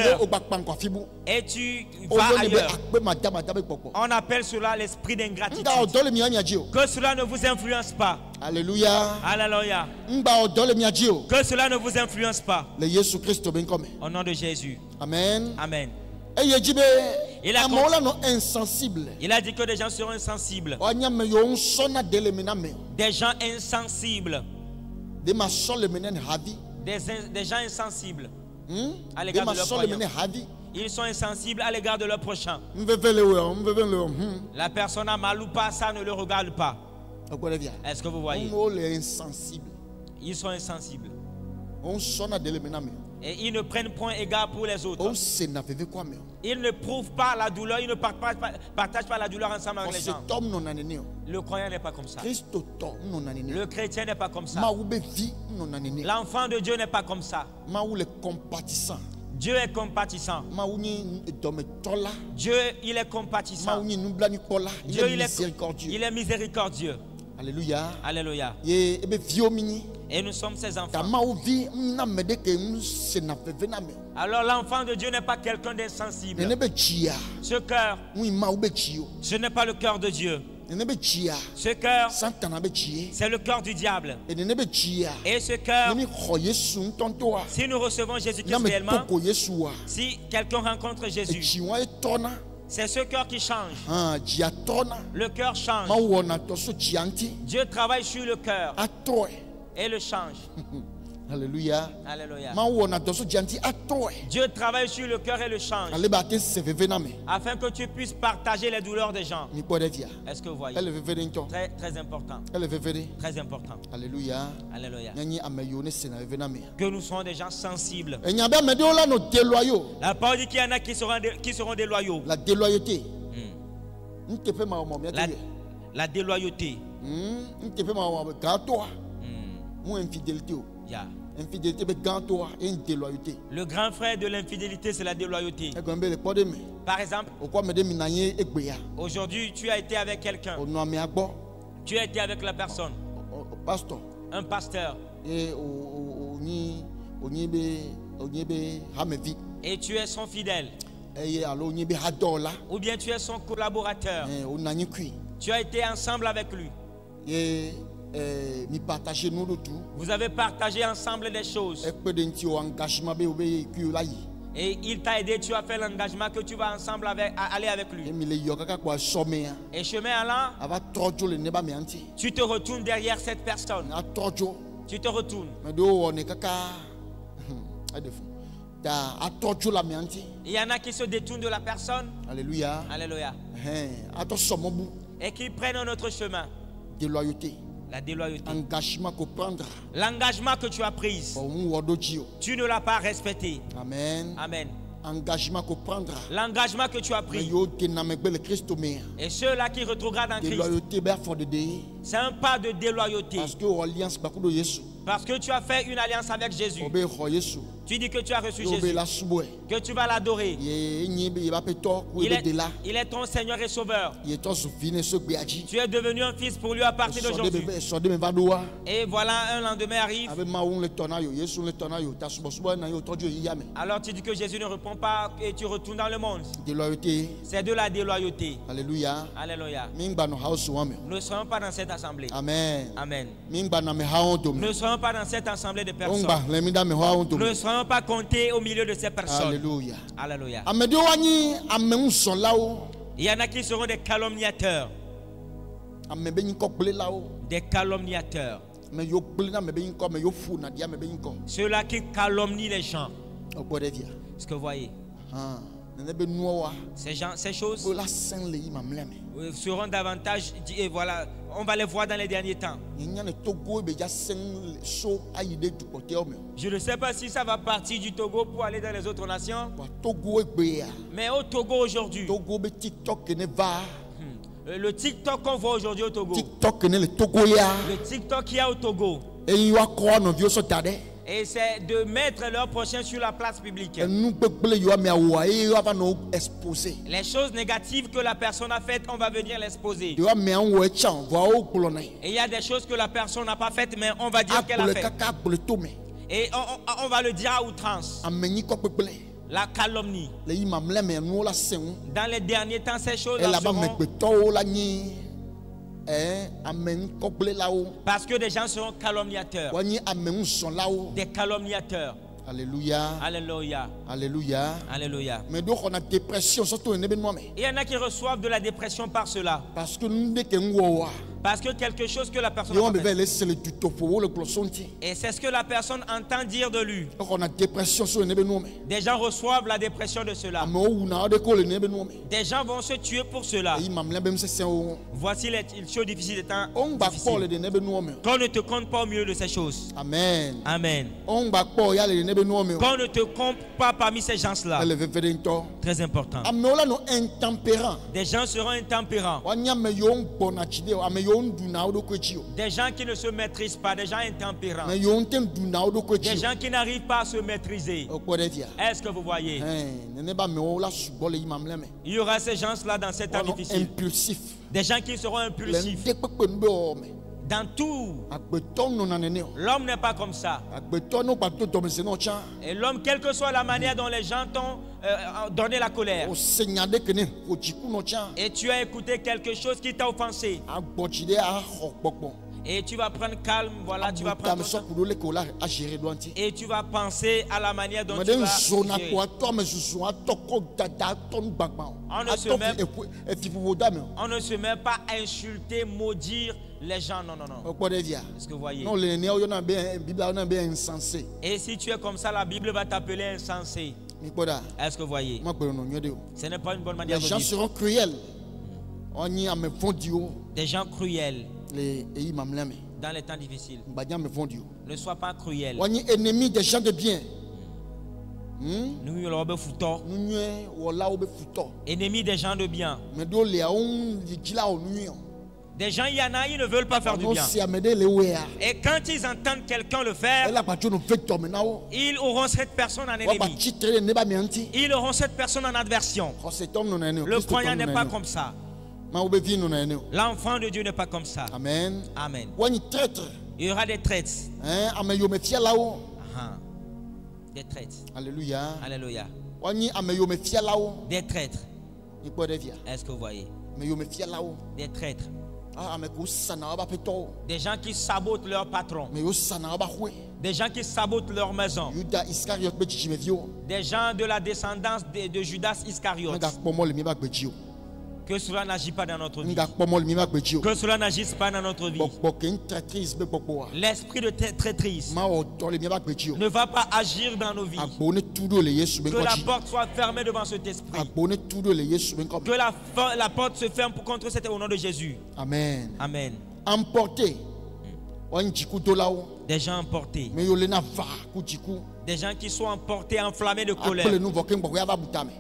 Et tu vas ailleurs. On appelle cela l'esprit d'ingratitude. Que cela ne vous influence pas. Alléluia. Alléluia. Que cela ne vous influence pas. Au nom de Jésus. Amen. Amen. Il a dit que des gens seront insensibles. Des gens insensibles. Des gens insensibles à l'égard de leur prochain. Ils sont insensibles à l'égard de leur prochain. La personne a mal ou pas, ça ne le regarde pas. Est-ce que vous voyez? Ils sont insensibles. Et ils ne prennent point égard pour les autres. Ils ne prouvent pas la douleur, ils ne partagent pas la douleur ensemble avec les gens. Le croyant n'est pas comme ça. Le chrétien n'est pas comme ça. L'enfant de Dieu n'est pas comme ça. Dieu est compatissant. Dieu, il est compatissant. Dieu, il est miséricordieux. Alléluia. Alléluia. Et nous sommes ses enfants. Alors l'enfant de Dieu n'est pas quelqu'un d'insensible. Ce cœur, ce n'est pas le cœur de Dieu. Ce cœur, c'est le cœur du diable. Et ce cœur, si nous recevons Jésus-Christ réellement, si quelqu'un rencontre Jésus, c'est ce cœur qui change. Le cœur change. Dieu travaille sur le cœur et le change. Alléluia. Alléluia. Dieu travaille sur le cœur et le change. Afin que tu puisses partager les douleurs des gens. Est-ce que vous voyez? Très, très important. Très important. Alléluia. Alléluia. Que nous soyons des gens sensibles. La parole dit qu'il y en a qui seront déloyaux. La déloyauté. La déloyauté. Infidélité. Yeah. Infidélité, le grand frère de l'infidélité, c'est la déloyauté. Par exemple, aujourd'hui tu as été avec quelqu'un. Tu as été avec la personne. Un pasteur. Et tu es son fidèle. Ou bien tu es son collaborateur. Tu as été ensemble avec lui. Vous avez partagé ensemble des choses. Et il t'a aidé, tu as fait l'engagement que tu vas ensemble aller avec lui. Et chemin allant, tu te retournes derrière cette personne. Tu te retournes. Il y en a qui se détournent de la personne. Alléluia. Alléluia. Et qui prennent un autre chemin. Déloyauté. La déloyauté. L'engagement que tu as pris, tu ne l'as pas respecté. Amen. Amen. L'engagement que tu as pris. Et ceux-là qui rétrogradent en Christ, c'est un pas de déloyauté. Parce que tu as fait une alliance avec Jésus. Tu dis que tu as reçu Jésus, que tu vas l'adorer. Il est ton Seigneur et Sauveur. Tu es devenu un fils pour lui à partir d'aujourd'hui. Et voilà, un lendemain arrive. Alors tu dis que Jésus ne répond pas et tu retournes dans le monde. C'est de la déloyauté. Alléluia. Alléluia. Nous ne serons pas dans cette assemblée. Amen. Amen. Nous ne serons pas dans cette assemblée de personnes. Nous ne serons pas comptés au milieu de ces personnes. Alléluia. Alléluia. Il y en a qui seront des calomniateurs. Des calomniateurs. Ceux-là qui calomnient les gens. Est-ce que vous voyez? Ces choses seront davantage, et voilà, on va les voir dans les derniers temps. Je ne sais pas si ça va partir du Togo pour aller dans les autres nations. Mais au Togo aujourd'hui, le TikTok qu'on voit aujourd'hui au Togo, le TikTok qu'il y a au Togo, et c'est de mettre leurs prochains sur la place publique. Les choses négatives que la personne a faites, on va venir l'exposer. Et il y a des choses que la personne n'a pas faites, mais on va dire qu'elle a fait. Et on va le dire à outrance. La calomnie. Dans les derniers temps, ces choses-là seront... Parce que des gens seront calomniateurs. Des calomniateurs. Alléluia. Alléluia. Alléluia. Alléluia. Mais donc on a dépression surtout. Il y en a qui reçoivent de la dépression par cela. Parce que quelque chose que la personne a fait. Et c'est ce que la personne entend dire de lui. Des gens reçoivent la dépression de cela. Des gens vont se tuer pour cela. Voici les choses difficiles des temps difficiles. Qu'on ne te compte pas au milieu de ces choses. Amen. Amen. Qu'on ne te compte pas parmi ces gens-là. Très important. Des gens seront intempérants. Des gens qui ne se maîtrisent pas, des gens intempérants. Des gens qui n'arrivent pas à se maîtriser. Est-ce que vous voyez? Il y aura ces gens-là dans cette temps difficile. Des gens qui seront impulsifs. Dans tout, l'homme n'est pas comme ça. Et l'homme, quelle que soit la manière dont les gens t'ont donné la colère, et tu as écouté quelque chose qui t'a offensé, et tu vas prendre calme, voilà, tu vas prendre ton temps, et tu vas penser à la manière dont tu vas gérer. On ne se met pas à insulter, maudire les gens, non, non, non. Est-ce que vous voyez? Et si tu es comme ça, la Bible va t'appeler insensé. Est-ce que vous voyez? Ce n'est pas une bonne manière de vivre. Les gens seront cruels. Des gens cruels. Dans les temps difficiles. Ne sois pas cruel. Ennemi des gens de bien. Ennemis des gens de bien. Des gens, il y en a, ils ne veulent pas faire du bien. Et quand ils entendent quelqu'un le faire, ils auront cette personne en ennemi. Ils auront cette personne en adversion. Le croyant n'est pas comme ça. L'enfant de Dieu n'est pas comme ça. Amen. Amen. Il y aura des traîtres. Des traîtres. Alléluia. Alléluia. Des traîtres. Est-ce que vous voyez? Des traîtres. Des gens qui sabotent leur patron. Des gens qui sabotent leur maison. Des gens de la descendance de Judas Iscariote. Que cela n'agit pas dans notre vie. Que cela n'agisse pas dans notre vie. L'esprit de traîtrise ne va pas agir dans nos vies. Que la porte soit fermée devant cet esprit. Que la porte se ferme contre cet au nom de Jésus. Amen. Amen. Emporté. Des gens emportés. Des gens qui sont emportés, enflammés de colère.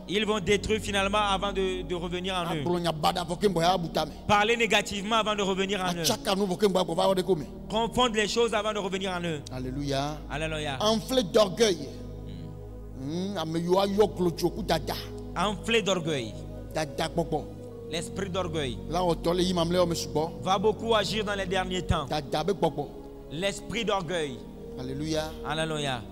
Ils vont détruire finalement avant de revenir en eux. Parler négativement avant de revenir en eux. Confondre les choses avant de revenir en eux. Alléluia. Alléluia. Enflé d'orgueil. Enflé d'orgueil. L'esprit d'orgueil va beaucoup agir dans les derniers temps. L'esprit d'orgueil. Alléluia. Alléluia.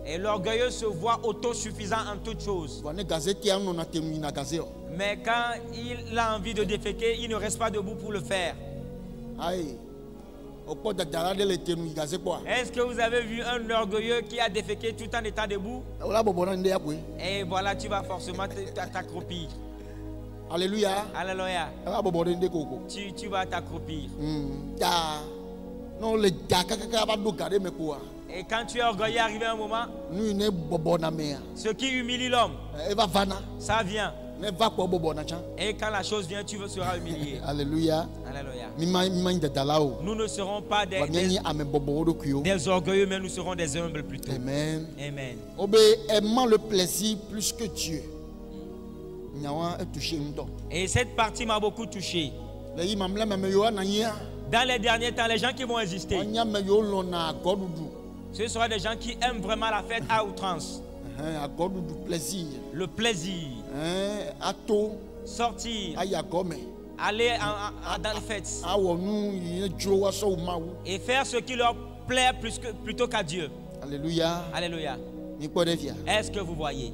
Et l'orgueilleux se voit autosuffisant en toutes choses. Mais quand il a envie de déféquer, il ne reste pas debout pour le faire. Est-ce que vous avez vu un orgueilleux qui a déféqué tout en étant debout? Et voilà, tu vas forcément t'accroupir. Alléluia. Alléluia. Tu vas t'accroupir. Et quand tu es orgueilleux, arrivé un moment, ce qui humilie l'homme, ça vient. Et quand la chose vient, tu seras humilié. Alléluia. Alléluia. Nous ne serons pas des orgueilleux, mais nous serons des humbles plutôt. Amen. Amen. Aimant le plaisir plus que Dieu. Et cette partie m'a beaucoup touché. Dans les derniers temps, les gens qui vont exister, ce seront des gens qui aiment vraiment la fête à outrance. Le plaisir. Sortir. Aller dans les fêtes. Et faire ce qui leur plaît plutôt qu'à Dieu. Alléluia. Alléluia. Est-ce que vous voyez?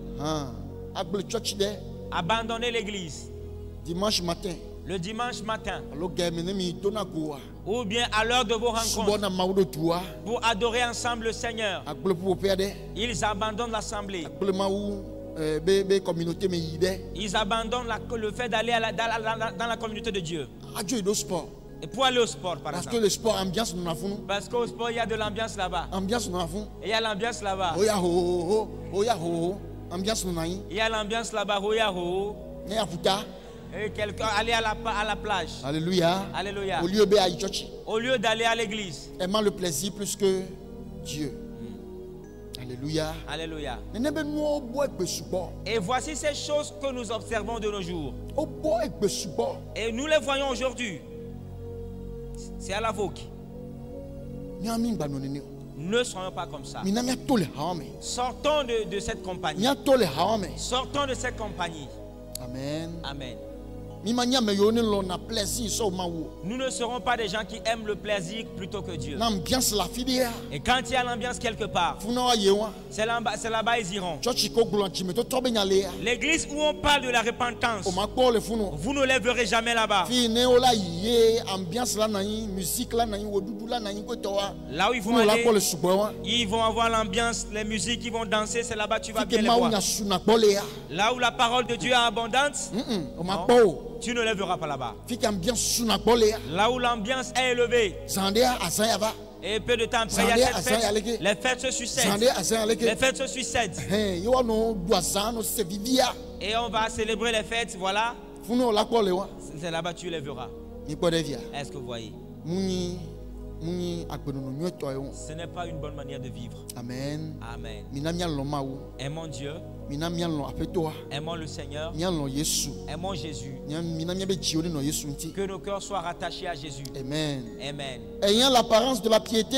Abandonner l'église. Dimanche matin. Le dimanche matin. Ou bien à l'heure de vos rencontres. Pour adorer ensemble le Seigneur. Ils abandonnent l'assemblée. Ils abandonnent le fait d'aller dans la communauté de Dieu. Et pour aller au sport, par exemple. Parce que le sport, ambiance, nous avons. Parce qu'au sport, il y a de l'ambiance là-bas. Ambiance, nous avons. Et il y a l'ambiance là-bas. Il y a l'ambiance là-bas. Et quelqu'un aller à la plage. Alléluia. Alléluia. Au lieu d'aller à l'église. Aimant le plaisir plus que Dieu. Alléluia. Alléluia. Et voici ces choses que nous observons de nos jours. Et nous les voyons aujourd'hui. C'est à la vogue. Ne soyons pas comme ça. Sortons de cette compagnie. Sortons de cette compagnie. Amen. Amen. Nous ne serons pas des gens qui aiment le plaisir plutôt que Dieu. Et quand il y a l'ambiance quelque part, c'est là-bas ils iront. L'église où on parle de la repentance, vous ne les verrez jamais là-bas. Là où ils vont aller, ils vont avoir l'ambiance, les musiques, ils vont danser, c'est là-bas tu vas bien les voir. Là où la parole de Dieu est abondante, tu ne les verras pas là-bas. Là où l'ambiance est élevée, et peu de temps après, il y a cette fête. Les fêtes se succèdent. Les fêtes se succèdent. Et on va célébrer les fêtes, voilà. C'est là-bas tu les verras. Est-ce que vous voyez? Ce n'est pas une bonne manière de vivre. Amen. Amen. Aimons Dieu. Aimons le Seigneur. Aimons Jésus. Que nos cœurs soient rattachés à Jésus. Amen. Amen. Ayant l'apparence de la piété,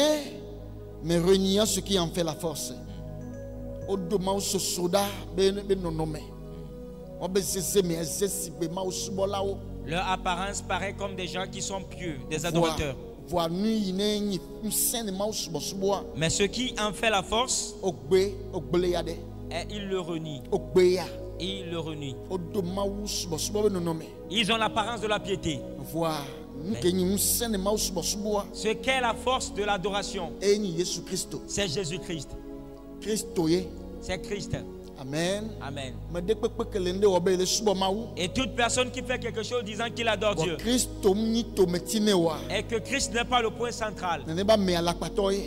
mais reniant ce qui en fait la force. Leur apparence paraît comme des gens qui sont pieux, des adorateurs. Mais ce qui en fait la force, ils le renient. Ils le renient. Ils ont l'apparence de la piété. Ce qu'est la force de l'adoration, c'est Jésus-Christ. C'est Christ. Amen. Amen. Et toute personne qui fait quelque chose disant qu'il adore Dieu, et que Christ n'est pas le point central,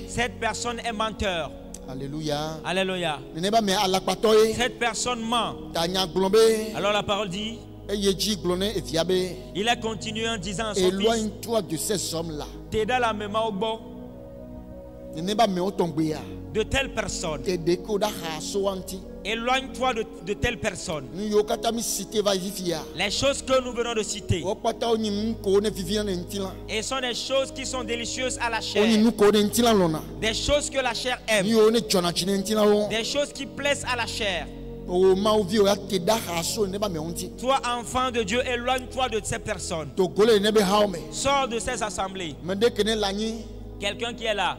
cette personne est menteur. Alléluia. Alléluia. Cette personne ment. Alors la parole dit, il a continué en disant à son fils, éloigne-toi de ces hommes-là. T'aider la mémoire au bon de telles personnes. Éloigne-toi de telles personnes. Les choses que nous venons de citer, et sont des choses qui sont délicieuses à la chair. Des choses que la chair aime. Des choses qui plaisent à la chair. Toi, enfant de Dieu, éloigne-toi de ces personnes. Sors de ces assemblées. Quelqu'un qui est là,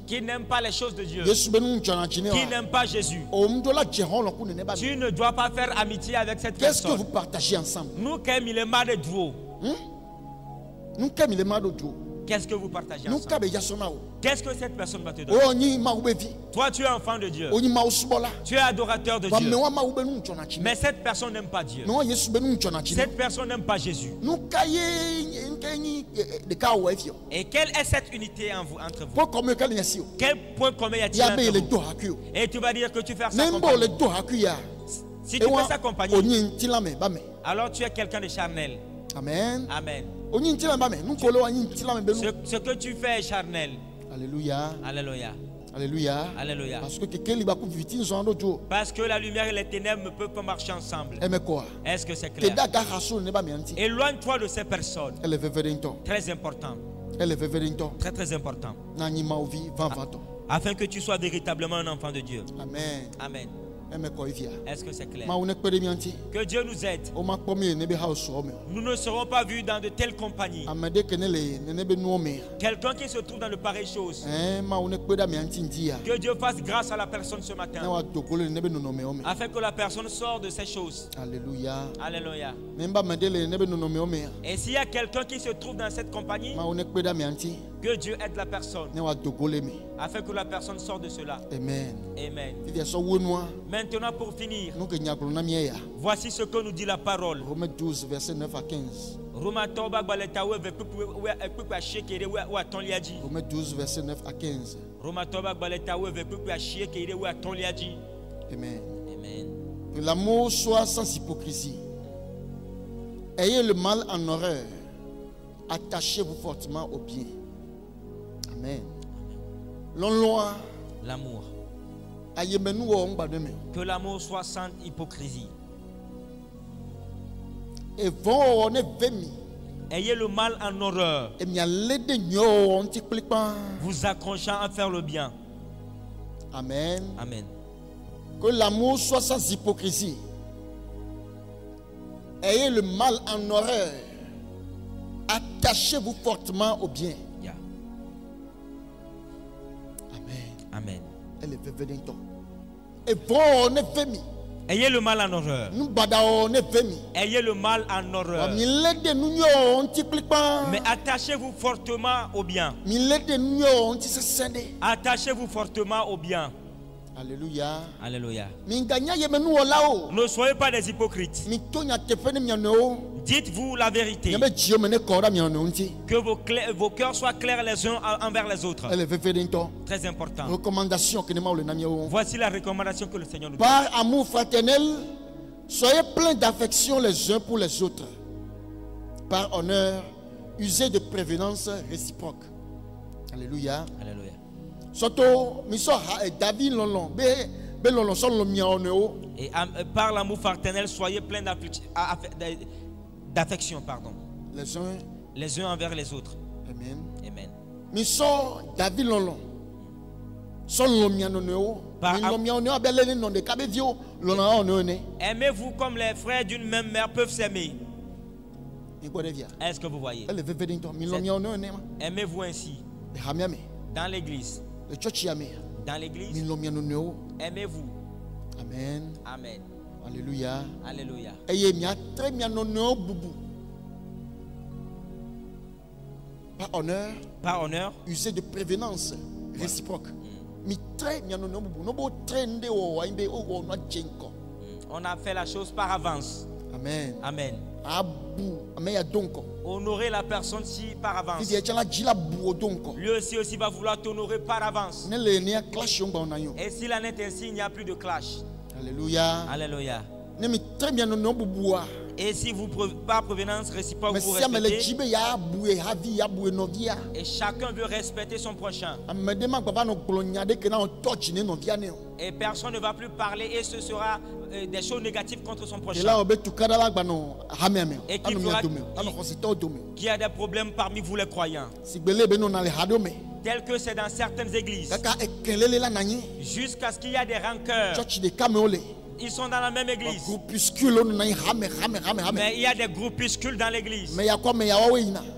qui n'aime pas les choses de Dieu, qui n'aime pas Jésus, tu ne dois pas faire amitié avec cette personne. Qu'est-ce que vous partagez ensemble? Nous, qu'est-ce que vous partagez ensemble? Qu'est-ce que cette personne va te donner? Toi, tu es enfant de Dieu. Tu es adorateur de Dieu. Mais cette personne n'aime pas Dieu. Cette personne n'aime pas Jésus. Et quelle est cette unité entre vous? Quel point commun y a-t-il entre vous? Et tu vas dire que tu fais ça compagnie. Si tu fais ça compagnie, alors tu es quelqu'un de charnel. Amen. Amen. Ce que tu fais est charnel. Alléluia. Alléluia. Alléluia. Alléluia. Parce que la lumière et les ténèbres ne peuvent pas marcher ensemble. Est-ce que c'est clair? Éloigne-toi de ces personnes. Très important. Très très important. Afin que tu sois véritablement un enfant de Dieu. Amen. Amen. Est-ce que c'est clair? Que Dieu nous aide. Nous ne serons pas vus dans de telles compagnies. Quelqu'un qui se trouve dans de pareilles choses. Que Dieu fasse grâce à la personne ce matin. Afin que la personne sorte de ces choses. Alléluia. Alléluia. Et s'il y a quelqu'un qui se trouve dans cette compagnie, que Dieu aide la personne. Afin que la personne sorte de cela. Amen. Amen. Maintenant pour finir, voici ce que nous dit la parole. Romains 12, verset 9 à 15. Romains 12, verset 9 à 15. Amen. Amen. Que l'amour soit sans hypocrisie. Ayez le mal en horreur. Attachez-vous fortement au bien. Amen. L'amour. Que l'amour soit sans hypocrisie. Ayez le mal en horreur. Vous accrochant à faire le bien. Amen. Amen. Que l'amour soit sans hypocrisie. Ayez le mal en horreur. Attachez-vous fortement au bien. Yeah. Amen. Amen. Ayez le mal en horreur. Ayez le mal en horreur. Mais attachez-vous fortement au bien. Attachez-vous fortement au bien. Alléluia. Alléluia. Ne soyez pas des hypocrites. Dites-vous la vérité. Que vos cœurs soient clairs les uns envers les autres. Très important. Voici la recommandation que le Seigneur nous donne. Par amour fraternel, soyez pleins d'affection les uns pour les autres. Par honneur, usez de prévenance réciproque. Alléluia. Alléluia. Surtout, David Lolon, et par l'amour fraternel, soyez pleins d'affection, les uns envers les autres. Amen. Amen. David Lolon. Aimez-vous comme les frères d'une même mère peuvent s'aimer. Est-ce que vous voyez? Aimez-vous ainsi. Dans l'église. Dans l'église. Aimez-vous. Amen. Amen. Alléluia. Alléluia. Par honneur. Usez de prévenance réciproque. On a fait la chose par avance. Amen. Amen. Honorer la personne-ci par avance. Lui aussi va vouloir t'honorer par avance. Et s'il en est ainsi, il n'y a plus de clash. Alléluia. Alléluia. Et si vous par prévenance réciproque vous respectez, et chacun veut respecter son prochain, et personne ne va plus parler et ce sera des choses négatives contre son prochain, et qu'il y a des problèmes parmi vous les croyants, tel que c'est dans certaines églises, jusqu'à ce qu'il y ait des rancœurs. Ils sont dans la même église. Mais il y a des groupuscules dans l'église.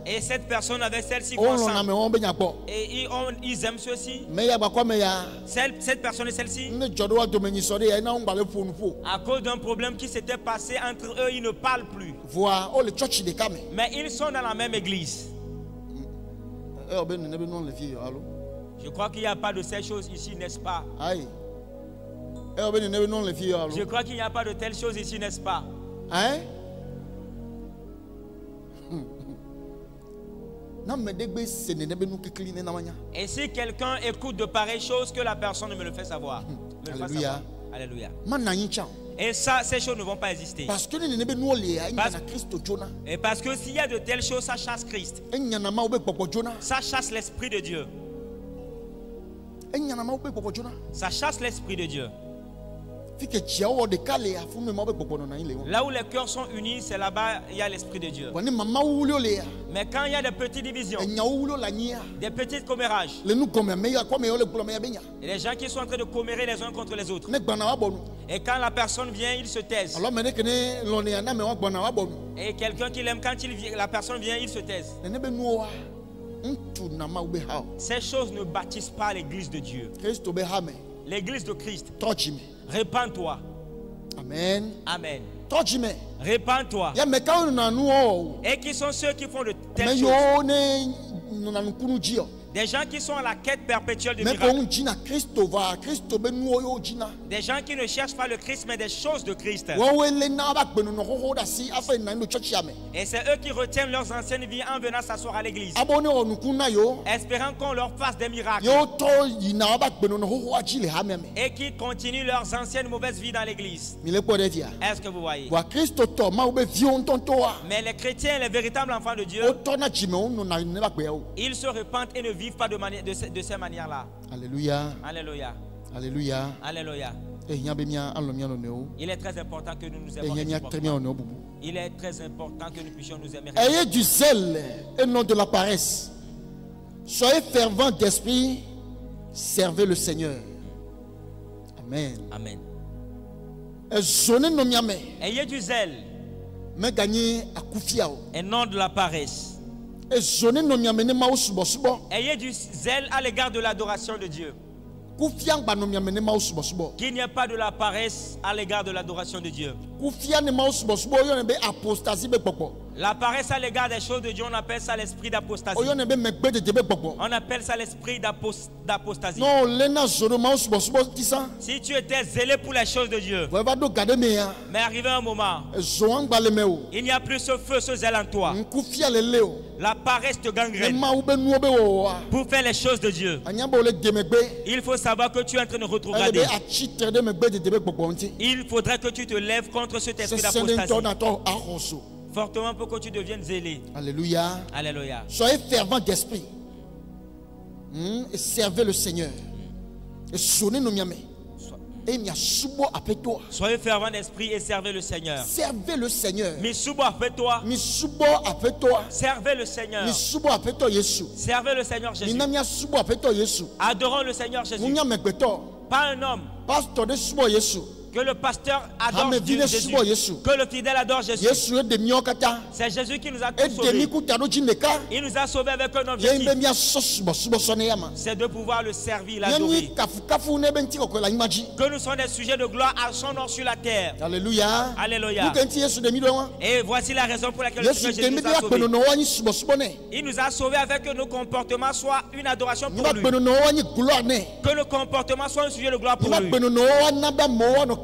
Et cette personne avec celle-ci ensemble. Et ils aiment ceux-ci. Cette personne et celle-ci. À cause d'un problème qui s'était passé entre eux, ils ne parlent plus. Mais ils sont dans la même église. Je crois qu'il n'y a pas de ces choses ici, n'est-ce pas? Je crois qu'il n'y a pas de telles choses ici, n'est-ce pas? Hein? Et si quelqu'un écoute de pareilles choses, que la personne me le fait savoir. Alléluia. Alléluia. Et ça, ces choses ne vont pas exister. Parce que s'il y a de telles choses, ça chasse Christ. Ça chasse l'Esprit de Dieu. Ça chasse l'Esprit de Dieu. Là où les cœurs sont unis, c'est là-bas il y a l'Esprit de Dieu. Mais quand il y a des petites divisions, des petits commérages, et les gens qui sont en train de commérer les uns contre les autres, et quand la personne vient, ils se taisent. Et quelqu'un qui l'aime, quand la personne vient, il se taise. Ces choses ne bâtissent pas l'église de Dieu. L'église de Christ. Répands-toi. Amen. Amen. Répands-toi. Et qui sont ceux qui font de telles choses? Des gens qui sont à la quête perpétuelle de miracles. Des gens qui ne cherchent pas le Christ mais des choses de Christ. Et c'est eux qui retiennent leurs anciennes vies en venant s'asseoir à l'église, espérant qu'on leur fasse des miracles, et qui continuent leurs anciennes mauvaises vies dans l'église. Est-ce que vous voyez? Mais les chrétiens, les véritables enfants de Dieu, ils se repentent et ne vivent pas de ces manières-là. Alléluia. Alléluia. Alléluia. Alléluia. Il est très important que nous nous aimions réciproquement. Il est très important que nous puissions nous aimer réciproquement. Ayez du zèle et non de la paresse. Soyez fervents d'esprit. Servez le Seigneur. Amen. Amen. Ayez du zèle. et non de la paresse. Ayez du zèle à l'égard de l'adoration de Dieu. Qu'il n'y ait pas de la paresse à l'égard de l'adoration de Dieu. La paresse à l'égard des choses de Dieu, on appelle ça l'esprit d'apostasie. On appelle ça l'esprit d'apostasie. Si tu étais zélé pour les choses de Dieu, mais arrivé un moment, il n'y a plus ce feu, ce zèle en toi. La paresse te gangrène pour faire les choses de Dieu. Il faut savoir que tu es en train de retrograder. Il faudrait que tu te lèves contre cet esprit d'apostasie. Fortement pour que tu deviennes zélé. Alléluia. Alléluia. Soyez fervent d'esprit. Et servez le Seigneur. Et sonnez nos miamés. Soyez fervent d'esprit et servez le Seigneur. Servez le Seigneur. Servez le Seigneur. Servez le Seigneur Jésus. Adorons le Seigneur Jésus. Pas un homme. Que le pasteur adore Jésus. Que le fidèle adore Jésus. C'est Jésus qui nous a tous sauvés. Il nous a sauvés avec un objectif. C'est de pouvoir le servir, l'adorer. Que nous soyons des sujets de gloire à son nom sur la terre. Alléluia. Alléluia. Et voici la raison pour laquelle le Seigneur Jésus nous a sauvés. Il nous a sauvés avec que nos comportements soient une adoration pour lui. Que nos comportements soient un sujet de gloire pour lui.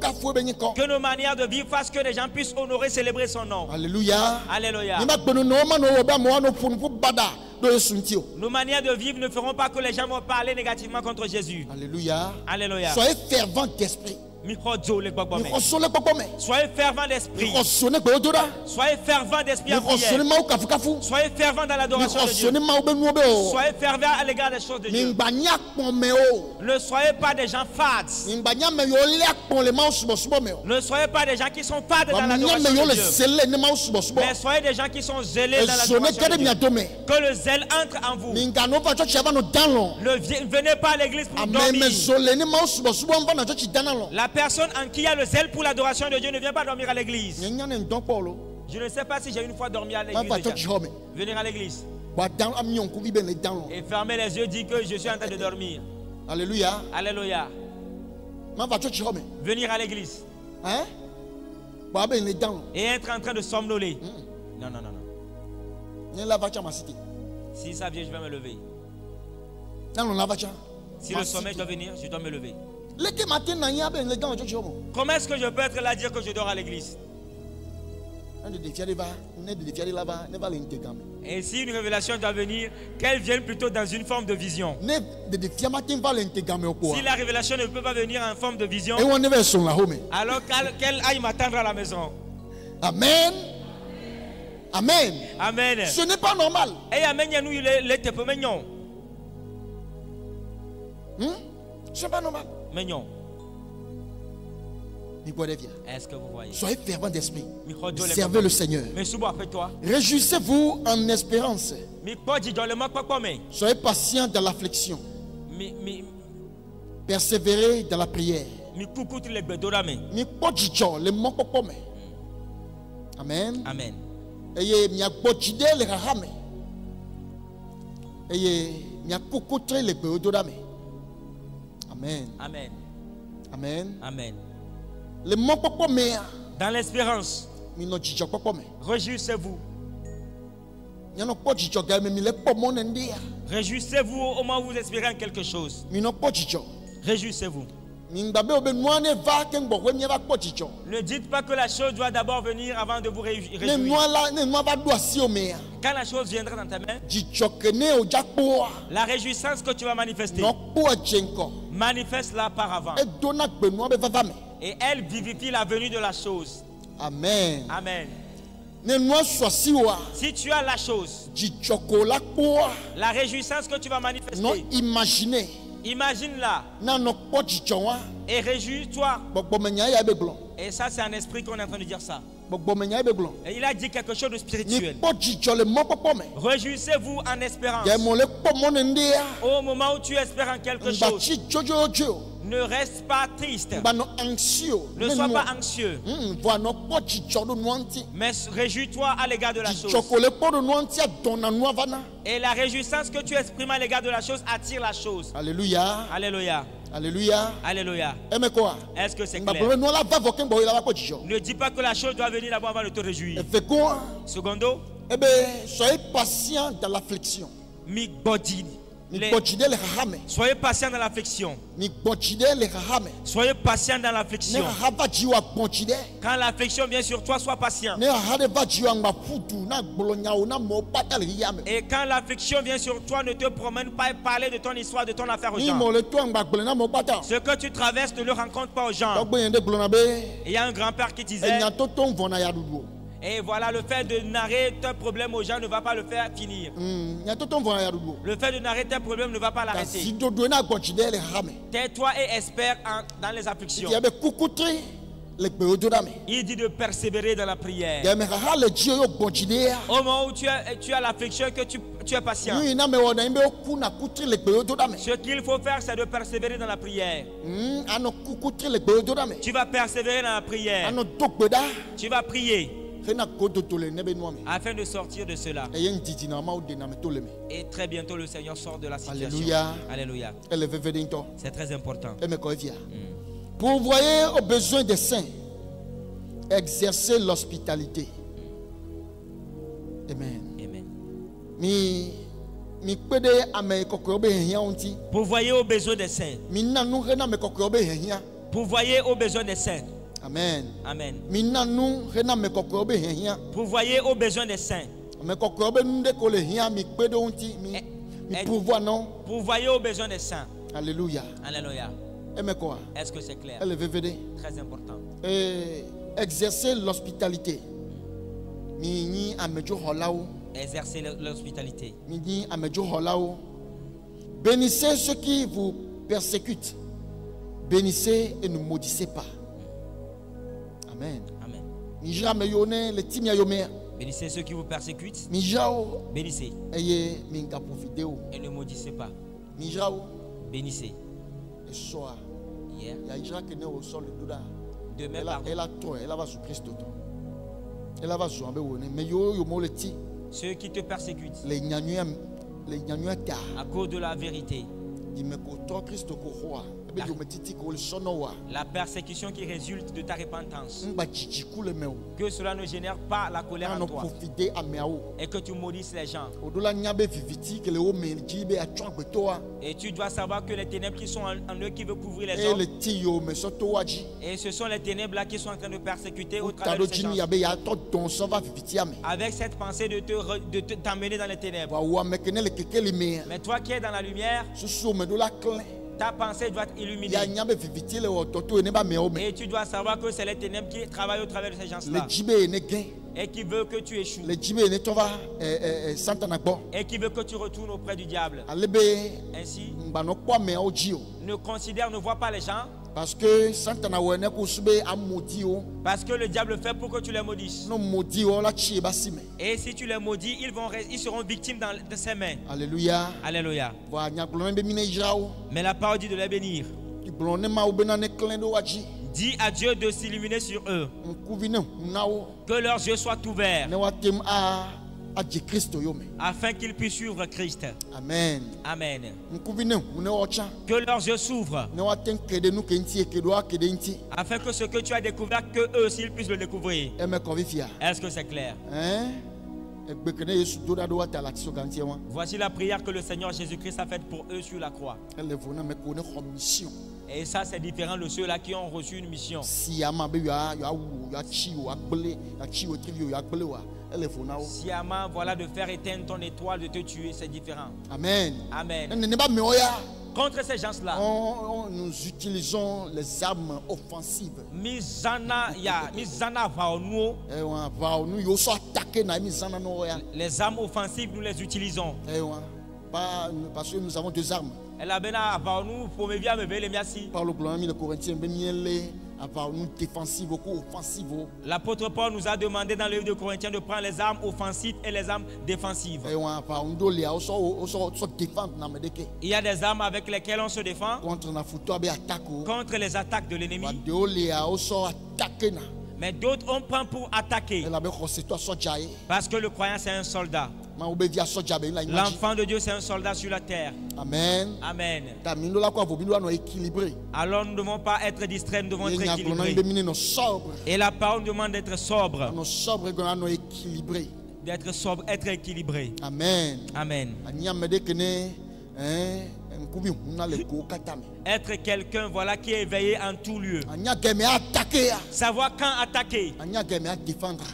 Que nos manières de vivre fassent que les gens puissent honorer, célébrer son nom. Alléluia. Alléluia. Nos manières de vivre ne feront pas que les gens vont parler négativement contre Jésus. Alléluia. Alléluia. Soyez fervent d'esprit. Soyez fervent d'esprit. Soyez fervent d'esprit en prière. Soyez fervent dans l'adoration de Dieu. Soyez fervent à l'égard des choses de Dieu. Ne soyez pas des gens fades. Ne soyez pas des gens qui sont fades dans l'adoration de Dieu. Mais soyez des gens qui sont zélés dans l'adoration de Dieu. Que le zèle entre en vous. Ne venez pas à l'église pour dormir. La personne en qui il y a le zèle pour l'adoration de Dieu ne vient pas dormir à l'église. Je ne sais pas si j'ai une fois dormi à l'église déjà. Venir à l'église et fermer les yeux dit que je suis en train de dormir. Alléluia. Alléluia. Venir à l'église et être en train de somnoler. Non, non, non, non. Si ça vient, je vais me lever. Si le sommeil doit venir, je dois me lever. Comment est-ce que je peux être là à dire que je dors à l'église? Et si une révélation doit venir, qu'elle vienne plutôt dans une forme de vision. Si la révélation ne peut pas venir en forme de vision, alors qu'elle aille m'attendre à la maison. Amen. Amen. Amen. Ce n'est pas normal. Ce n'est pas normal. Est-ce que vous voyez? Soyez fervent d'esprit. Servez le Seigneur. Réjouissez-vous en espérance. Soyez patient dans l'affliction. Persévérez dans la prière. Amen. Amen. Amen. Amen. Amen. Amen. Dans l'espérance, réjouissez-vous. Réjouissez-vous au moment où vous espérez en quelque chose. Réjouissez-vous. Ne dites pas que la chose doit d'abord venir avant de vous réjouir. Quand la chose viendra dans ta main, la réjouissance que tu vas manifester, manifeste-la par avant. Et elle vivifie la venue de la chose. Amen. Amen. Si tu as la chose, la réjouissance que tu vas manifester, imagine-la et réjouis-toi. Et ça, c'est un esprit qu'on est en train de dire ça. Et il a dit quelque chose de spirituel. Réjouissez-vous en espérance. Au moment où tu espères en quelque chose, Ne reste pas triste. Ne sois pas anxieux. Mais réjouis-toi à l'égard de la chose. Et la réjouissance que tu exprimes à l'égard de la chose attire la chose. Alléluia. Alléluia. Alléluia. Alléluia. Est-ce que c'est clair? Ne dis pas que la chose doit venir d'abord avant de te réjouir. Secondo, soyez patient dans l'affliction. Soyez patient dans l'affliction. Soyez patient dans l'affliction. Quand l'affliction vient sur toi, sois patient. Et quand l'affliction vient sur toi, ne te promène pas et parler de ton histoire, de ton affaire aux gens. Ce que tu traverses ne le rencontre pas aux gens. Il y a un grand-père qui disait, et voilà, le fait de narrer tes problèmes aux gens ne va pas le faire finir. Le fait de narrer tes problèmes ne va pas l'arrêter. Tais-toi et espère dans les afflictions. Il dit de persévérer dans la prière. Au moment où tu as l'affliction et que tu es patient, ce qu'il faut faire, c'est de persévérer dans la prière. Tu vas persévérer dans la prière. Tu vas prier afin de sortir de cela. Et très bientôt le Seigneur sort de la situation. Alléluia. C'est très important. Pourvoyez aux besoins des saints. Exercez l'hospitalité. Amen. Pourvoyez aux besoins des saints. Pourvoyez aux besoins des saints. Amen. Amen. Pourvoyez aux besoins des saints. Pourvoyez aux besoins des saints. Alléluia. Alléluia. Est-ce que c'est clair? Très important. Exercer l'hospitalité. Exercer l'hospitalité. Bénissez ceux qui vous persécutent. Bénissez et ne maudissez pas. Amen. Amen. Bénissez ceux qui vous persécutent. Bénissez. Et ne maudissez pas. Bénissez. Demain, ceux qui te persécutent à cause de la vérité, la persécution qui résulte de ta repentance, que cela ne génère pas la colère en toi et que tu maudisses les gens. Et tu dois savoir que les ténèbres qui sont en eux qui veulent couvrir les hommes, et ce sont les ténèbres là qui sont en train de persécuter au travers de ces gens, avec cette pensée de t'emmener dans les ténèbres. Mais toi qui es dans la lumière, ta pensée doit être illuminée. Et tu dois savoir que c'est les ténèbres qui travaillent au travers de ces gens-là. Et qui veut que tu échoues. Et qui veut que tu retournes auprès du diable. Ainsi, ne considère, ne vois pas les gens. Parce que le diable fait pour que tu les maudisses. Et si tu les maudis, ils seront victimes de ses mains. Alléluia. Alléluia. Mais la parole dit de les bénir. Dis à Dieu de s'illuminer sur eux. Que leurs yeux soient ouverts, afin qu'ils puissent suivre Christ. Amen. Amen. Que leurs yeux s'ouvrent, afin que ce que tu as découvert, que eux aussi puissent le découvrir. Est-ce que c'est clair? Voici la prière que le Seigneur Jésus-Christ a faite pour eux sur la croix. Et ça, c'est différent de ceux-là qui ont reçu une mission. Sciemment, voilà, de faire éteindre ton étoile, de te tuer, c'est différent. Amen. Amen. Contre ces gens-là, nous utilisons les armes offensives. Les armes offensives, nous les utilisons. Parce que nous avons deux armes. Par le L'apôtre Paul nous a demandé dans le livre de Corinthiens de prendre les armes offensives et les armes défensives. Il y a des armes avec lesquelles on se défend contre les attaques de l'ennemi. Mais d'autres on prend pour attaquer. Parce que le croyant c'est un soldat. L'enfant de Dieu c'est un soldat sur la terre. Amen. Amen. Alors nous ne devons pas être distraits, nous devons être équilibrés. Et la parole demande d'être sobre. D'être sobre, être équilibré. Amen. Amen. Être quelqu'un voilà, qui est éveillé en tout lieu. Savoir quand attaquer.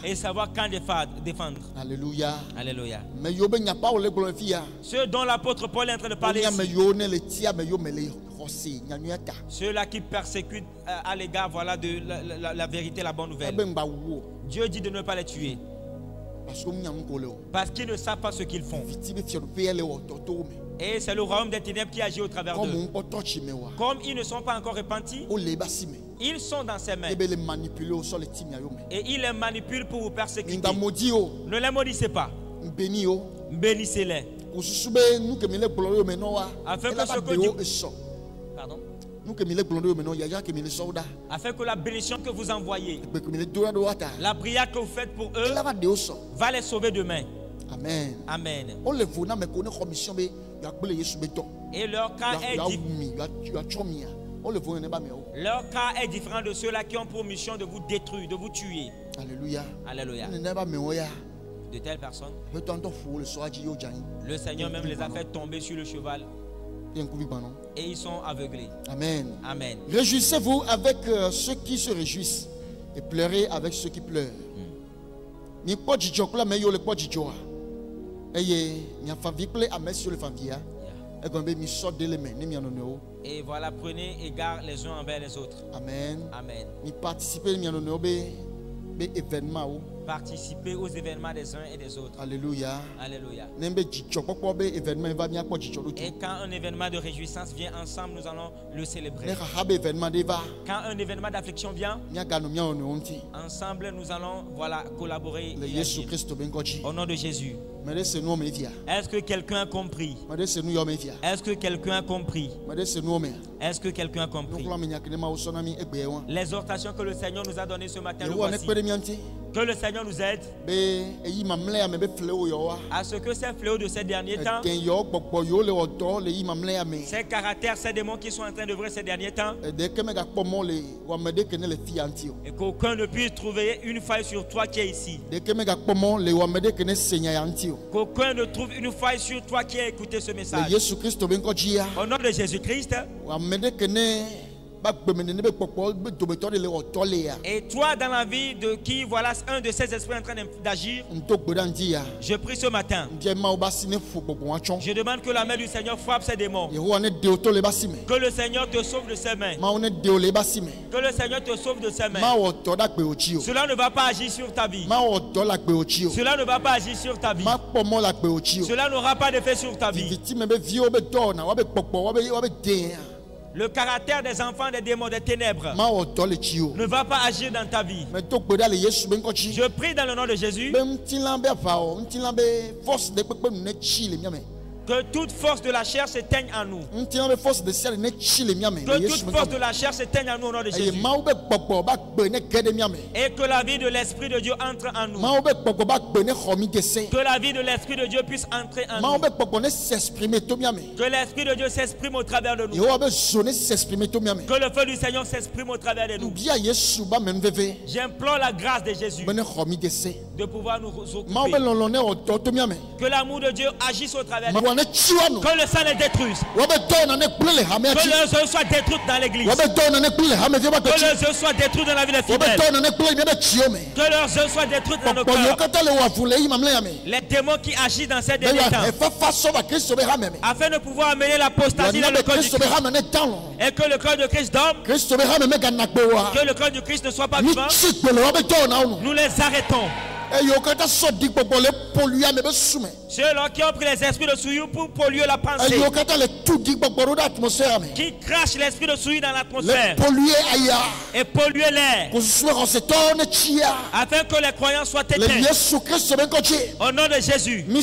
Et savoir quand défendre. Alléluia. Alléluia. Ceux dont l'apôtre Paul est en train de parler ici. Ceux-là qui persécutent à l'égard voilà, de la vérité, la bonne nouvelle. Dieu dit de ne pas les tuer. Parce qu'ils ne savent pas ce qu'ils font. Et c'est le royaume des ténèbres qui agit au travers d'eux. Comme ils ne sont pas encore repentis, ils sont dans ses mains. Et il les manipule pour vous persécuter. Ne les maudissez pas. Bénissez-les. Afin que ce que Dieu... Pardon? Afin que la bénédiction que vous envoyez, la prière que vous faites pour eux, va les sauver demain. Amen. Amen. Et leur cas est différent de ceux-là qui ont pour mission de vous détruire, de vous tuer. Alléluia. Alléluia. De telles personnes, le Seigneur même les a fait tomber sur le cheval. Et ils sont aveuglés. Amen. Amen. Réjouissez-vous avec ceux qui se réjouissent et pleurez avec ceux qui pleurent. Et voilà, prenez égard les uns envers les autres. Amen. Amen. Participez aux événements des uns et des autres. Alléluia. Alléluia. Et quand un événement de réjouissance vient ensemble, nous allons le célébrer. Quand un événement d'affliction vient, ensemble nous allons voilà, collaborer au nom de Jésus. Est-ce que quelqu'un a compris? Est-ce que quelqu'un a compris? Est-ce que quelqu'un a compris? L'exhortation que le Seigneur nous a donnée ce matin, le voici. Que le Seigneur nous aide à ce que ces fléaux de ces derniers temps, ces caractères, ces démons qui sont en train d'œuvrer ces derniers temps, et qu'aucun ne puisse trouver une faille sur toi qui est ici. Qu'aucun ne trouve une faille sur toi qui a écouté ce message. Au nom de Jésus-Christ. Et toi dans la vie de qui voilà un de ces esprits en train d'agir, je prie ce matin, je demande que la main du Seigneur frappe ces démons, que le Seigneur te sauve de ses mains, que le Seigneur te sauve de ses mains. Cela ne va pas agir sur ta vie, cela ne va pas agir sur ta vie, cela n'aura pas d'effet sur ta vie. Le caractère des enfants des démons des ténèbres ne va pas agir dans ta vie. Je prie dans le nom de Jésus que toute force de la chair s'éteigne en nous. Que toute force de la chair s'éteigne en nous au nom de Jésus. Et que la vie de l'Esprit de Dieu entre en nous. Que la vie de l'Esprit de Dieu puisse entrer en nous. Que l'Esprit de Dieu s'exprime au travers de nous. Que le feu du Seigneur s'exprime au travers de nous. J'implore la grâce de Jésus de pouvoir nous occuper. Que l'amour de Dieu agisse au travers de nous. Que le sang les détruise. Que leurs œuvres soient détruites dans l'église. Que leurs œuvres soient détruites dans la vie des fidèles. Que leurs œuvres soient détruites dans nos cœurs. Les démons qui agissent dans ces derniers temps, afin de pouvoir amener l'apostasie dans le corps du Christ, et que le corps de Christ dorme, que le corps du Christ ne soit pas vivant, nous les arrêtons. Ceux-là qui ont pris les esprits de souillure pour polluer la pensée. Qui crachent l'esprit de souillure dans l'atmosphère. Et polluer l'air. Afin que les croyants soient éteints. Au nom de Jésus. Nous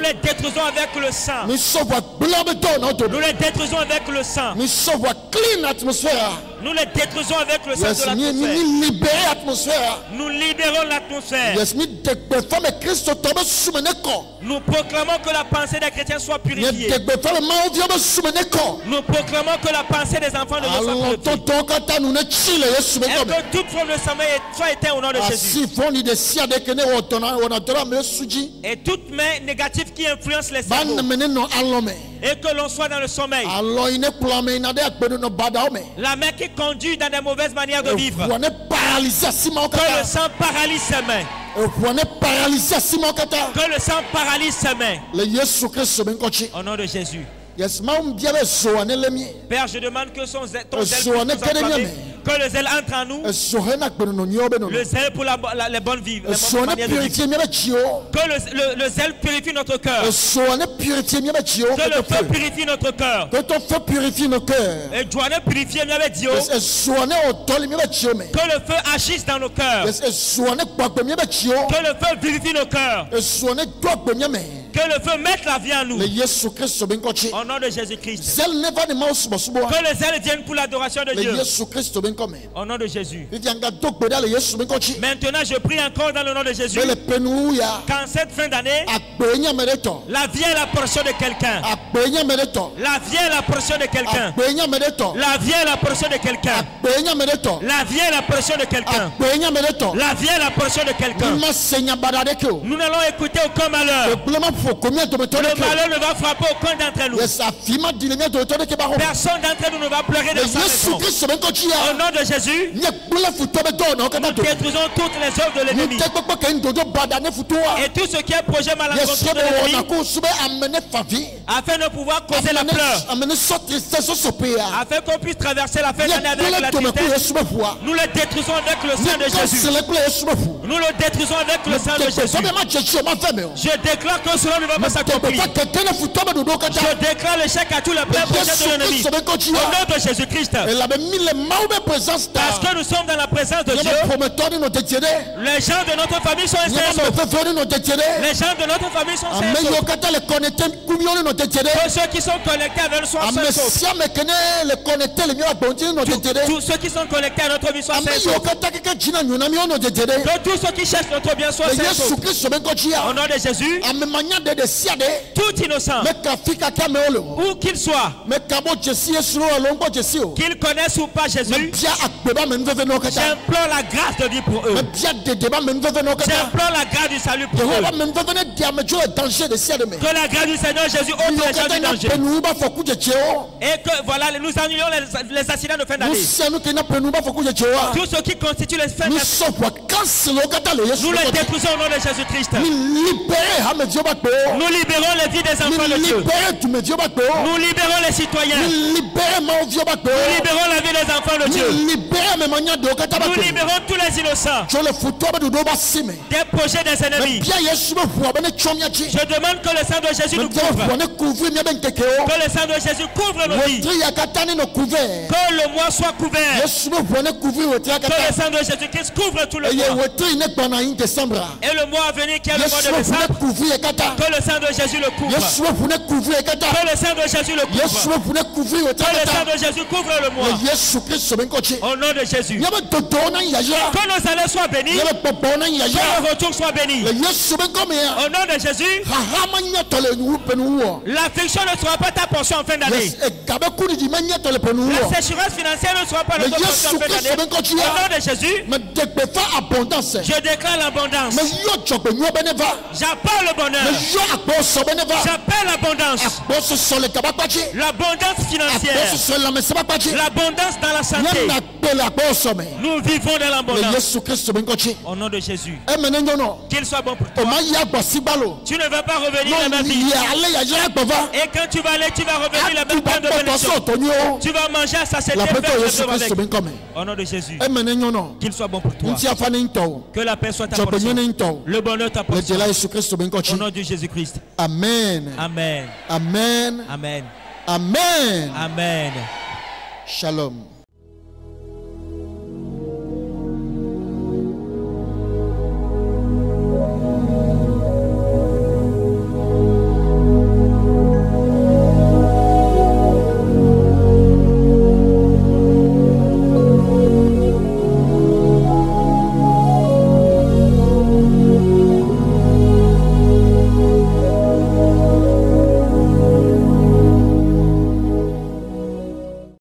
les détruisons avec le sang. Nous les détruisons avec le sang. Nous les détruisons avec le sang de l'atmosphère. Nous libérons l'atmosphère. Nous proclamons que la pensée des chrétiens soit purifiée. Nous proclamons que la pensée des enfants de Dieu soit purifiée. Et que toute forme de sommeil soit éteinte au nom de Jésus. Et toute main négative qui influence les cerveaux. Et que l'on soit dans le sommeil. La main qui conduit dans des mauvaises manières de vivre. Que le sang paralyse ses mains. Que le sang paralyse ses mains. Au nom de Jésus. Père, je demande que ton zèle puisse nous enflammer. Que le zèle entre en nous. Le zèle pour les bonnes vies. Que le zèle purifie notre cœur. Que le feu purifie notre cœur. Que ton feu purifie nos cœurs. Que le feu agisse dans nos cœurs. Que le feu vivifie nos cœurs. Que le feu mette la vie en nous. Au nom de Jésus-Christ. Que le zèle vienne pour l'adoration de Dieu. Au nom de Jésus. Maintenant, je prie encore dans le nom de Jésus. Qu'en cette fin d'année, la vie est la portion de quelqu'un. La vie est la portion de quelqu'un. La vie est la portion de quelqu'un. La vie est la portion de quelqu'un. La vie est la portion de quelqu'un. Nous n'allons écouter aucun malheur. Le malheur ne va frapper aucun d'entre nous. Personne d'entre nous ne va pleurer de sa maison. Au nom de Jésus, nous détruisons toutes les œuvres de l'ennemi. Et tout ce qui est projet malencontreux de l'ennemi, afin de pouvoir causer la pleur, afin qu'on puisse traverser la fin d'année avec la tristesse, nous le détruisons avec le sang de Jésus. Nous le détruisons avec le sang de Jésus. Je déclare que cela ne va pas s'accomplir. Je déclare l'échec à tous les plans projets de l'ennemi. Au nom de Jésus-Christ. Parce que nous sommes dans la présence de Dieu. Les gens de notre famille sont installés. Les gens de notre famille sont installés. Tous ceux qui sont connectés avec nous sont installés. Tous ceux qui sont connectés à notre vie sont installés. Que tous ceux qui cherchent notre bien soient installés. Au nom de Jésus, tout innocent, où qu'il soit, qu'ils connaissent ou pas Jésus, j'implore la grâce de Dieu pour eux. J'implore la grâce du salut pour eux. Que la grâce du Seigneur Jésus ôte les gens du danger. Et que voilà, nous annulons les accidents de fin d'année. Tout ce qui constitue les fins d'année, nous les détruisons au nom de Jésus-Christ. Nous libérons les vies des enfants de Dieu. Nous libérons les citoyens. Nous libérons la vie des enfants de Dieu. Nous libérons tous les innocents des projets des ennemis. Je demande que le sang de Jésus nous couvre. Que le sang de Jésus couvre nos vies. Que le mois soit couvert. Que le sang de Jésus-Christ couvre tout le mois. Et le mois à venir qui est le mois de décembre, que le sang de Jésus le couvre. Que le sang de Jésus le couvre. Que le sang de Jésus couvre le mois. Au nom de Jésus. Que nos allées soient bénies. Que nos retours soient bénis. Au nom de Jésus. L'affliction ne sera pas ta portion en fin d'année. La sécheresse financière ne sera pas notre portion en fin d'année. Au nom de Jésus. Je déclare l'abondance. J'appelle le bonheur. J'appelle l'abondance. L'abondance financière. L'abondance dans la santé. Nous vivons dans l'abondance. Au nom de Jésus. Qu'il soit bon pour toi. Tu ne vas pas revenir la même vie. Et quand tu vas aller, tu vas revenir la même bénédiction. Tu vas manger à satiété. Au nom de Jésus. Qu'il soit bon pour toi. Que la paix soit ta portion. Le bonheur ta portion. Au nom de Jésus-Christ. Amen. Amen. Amen. Amen. Amen. Amen. Shalom.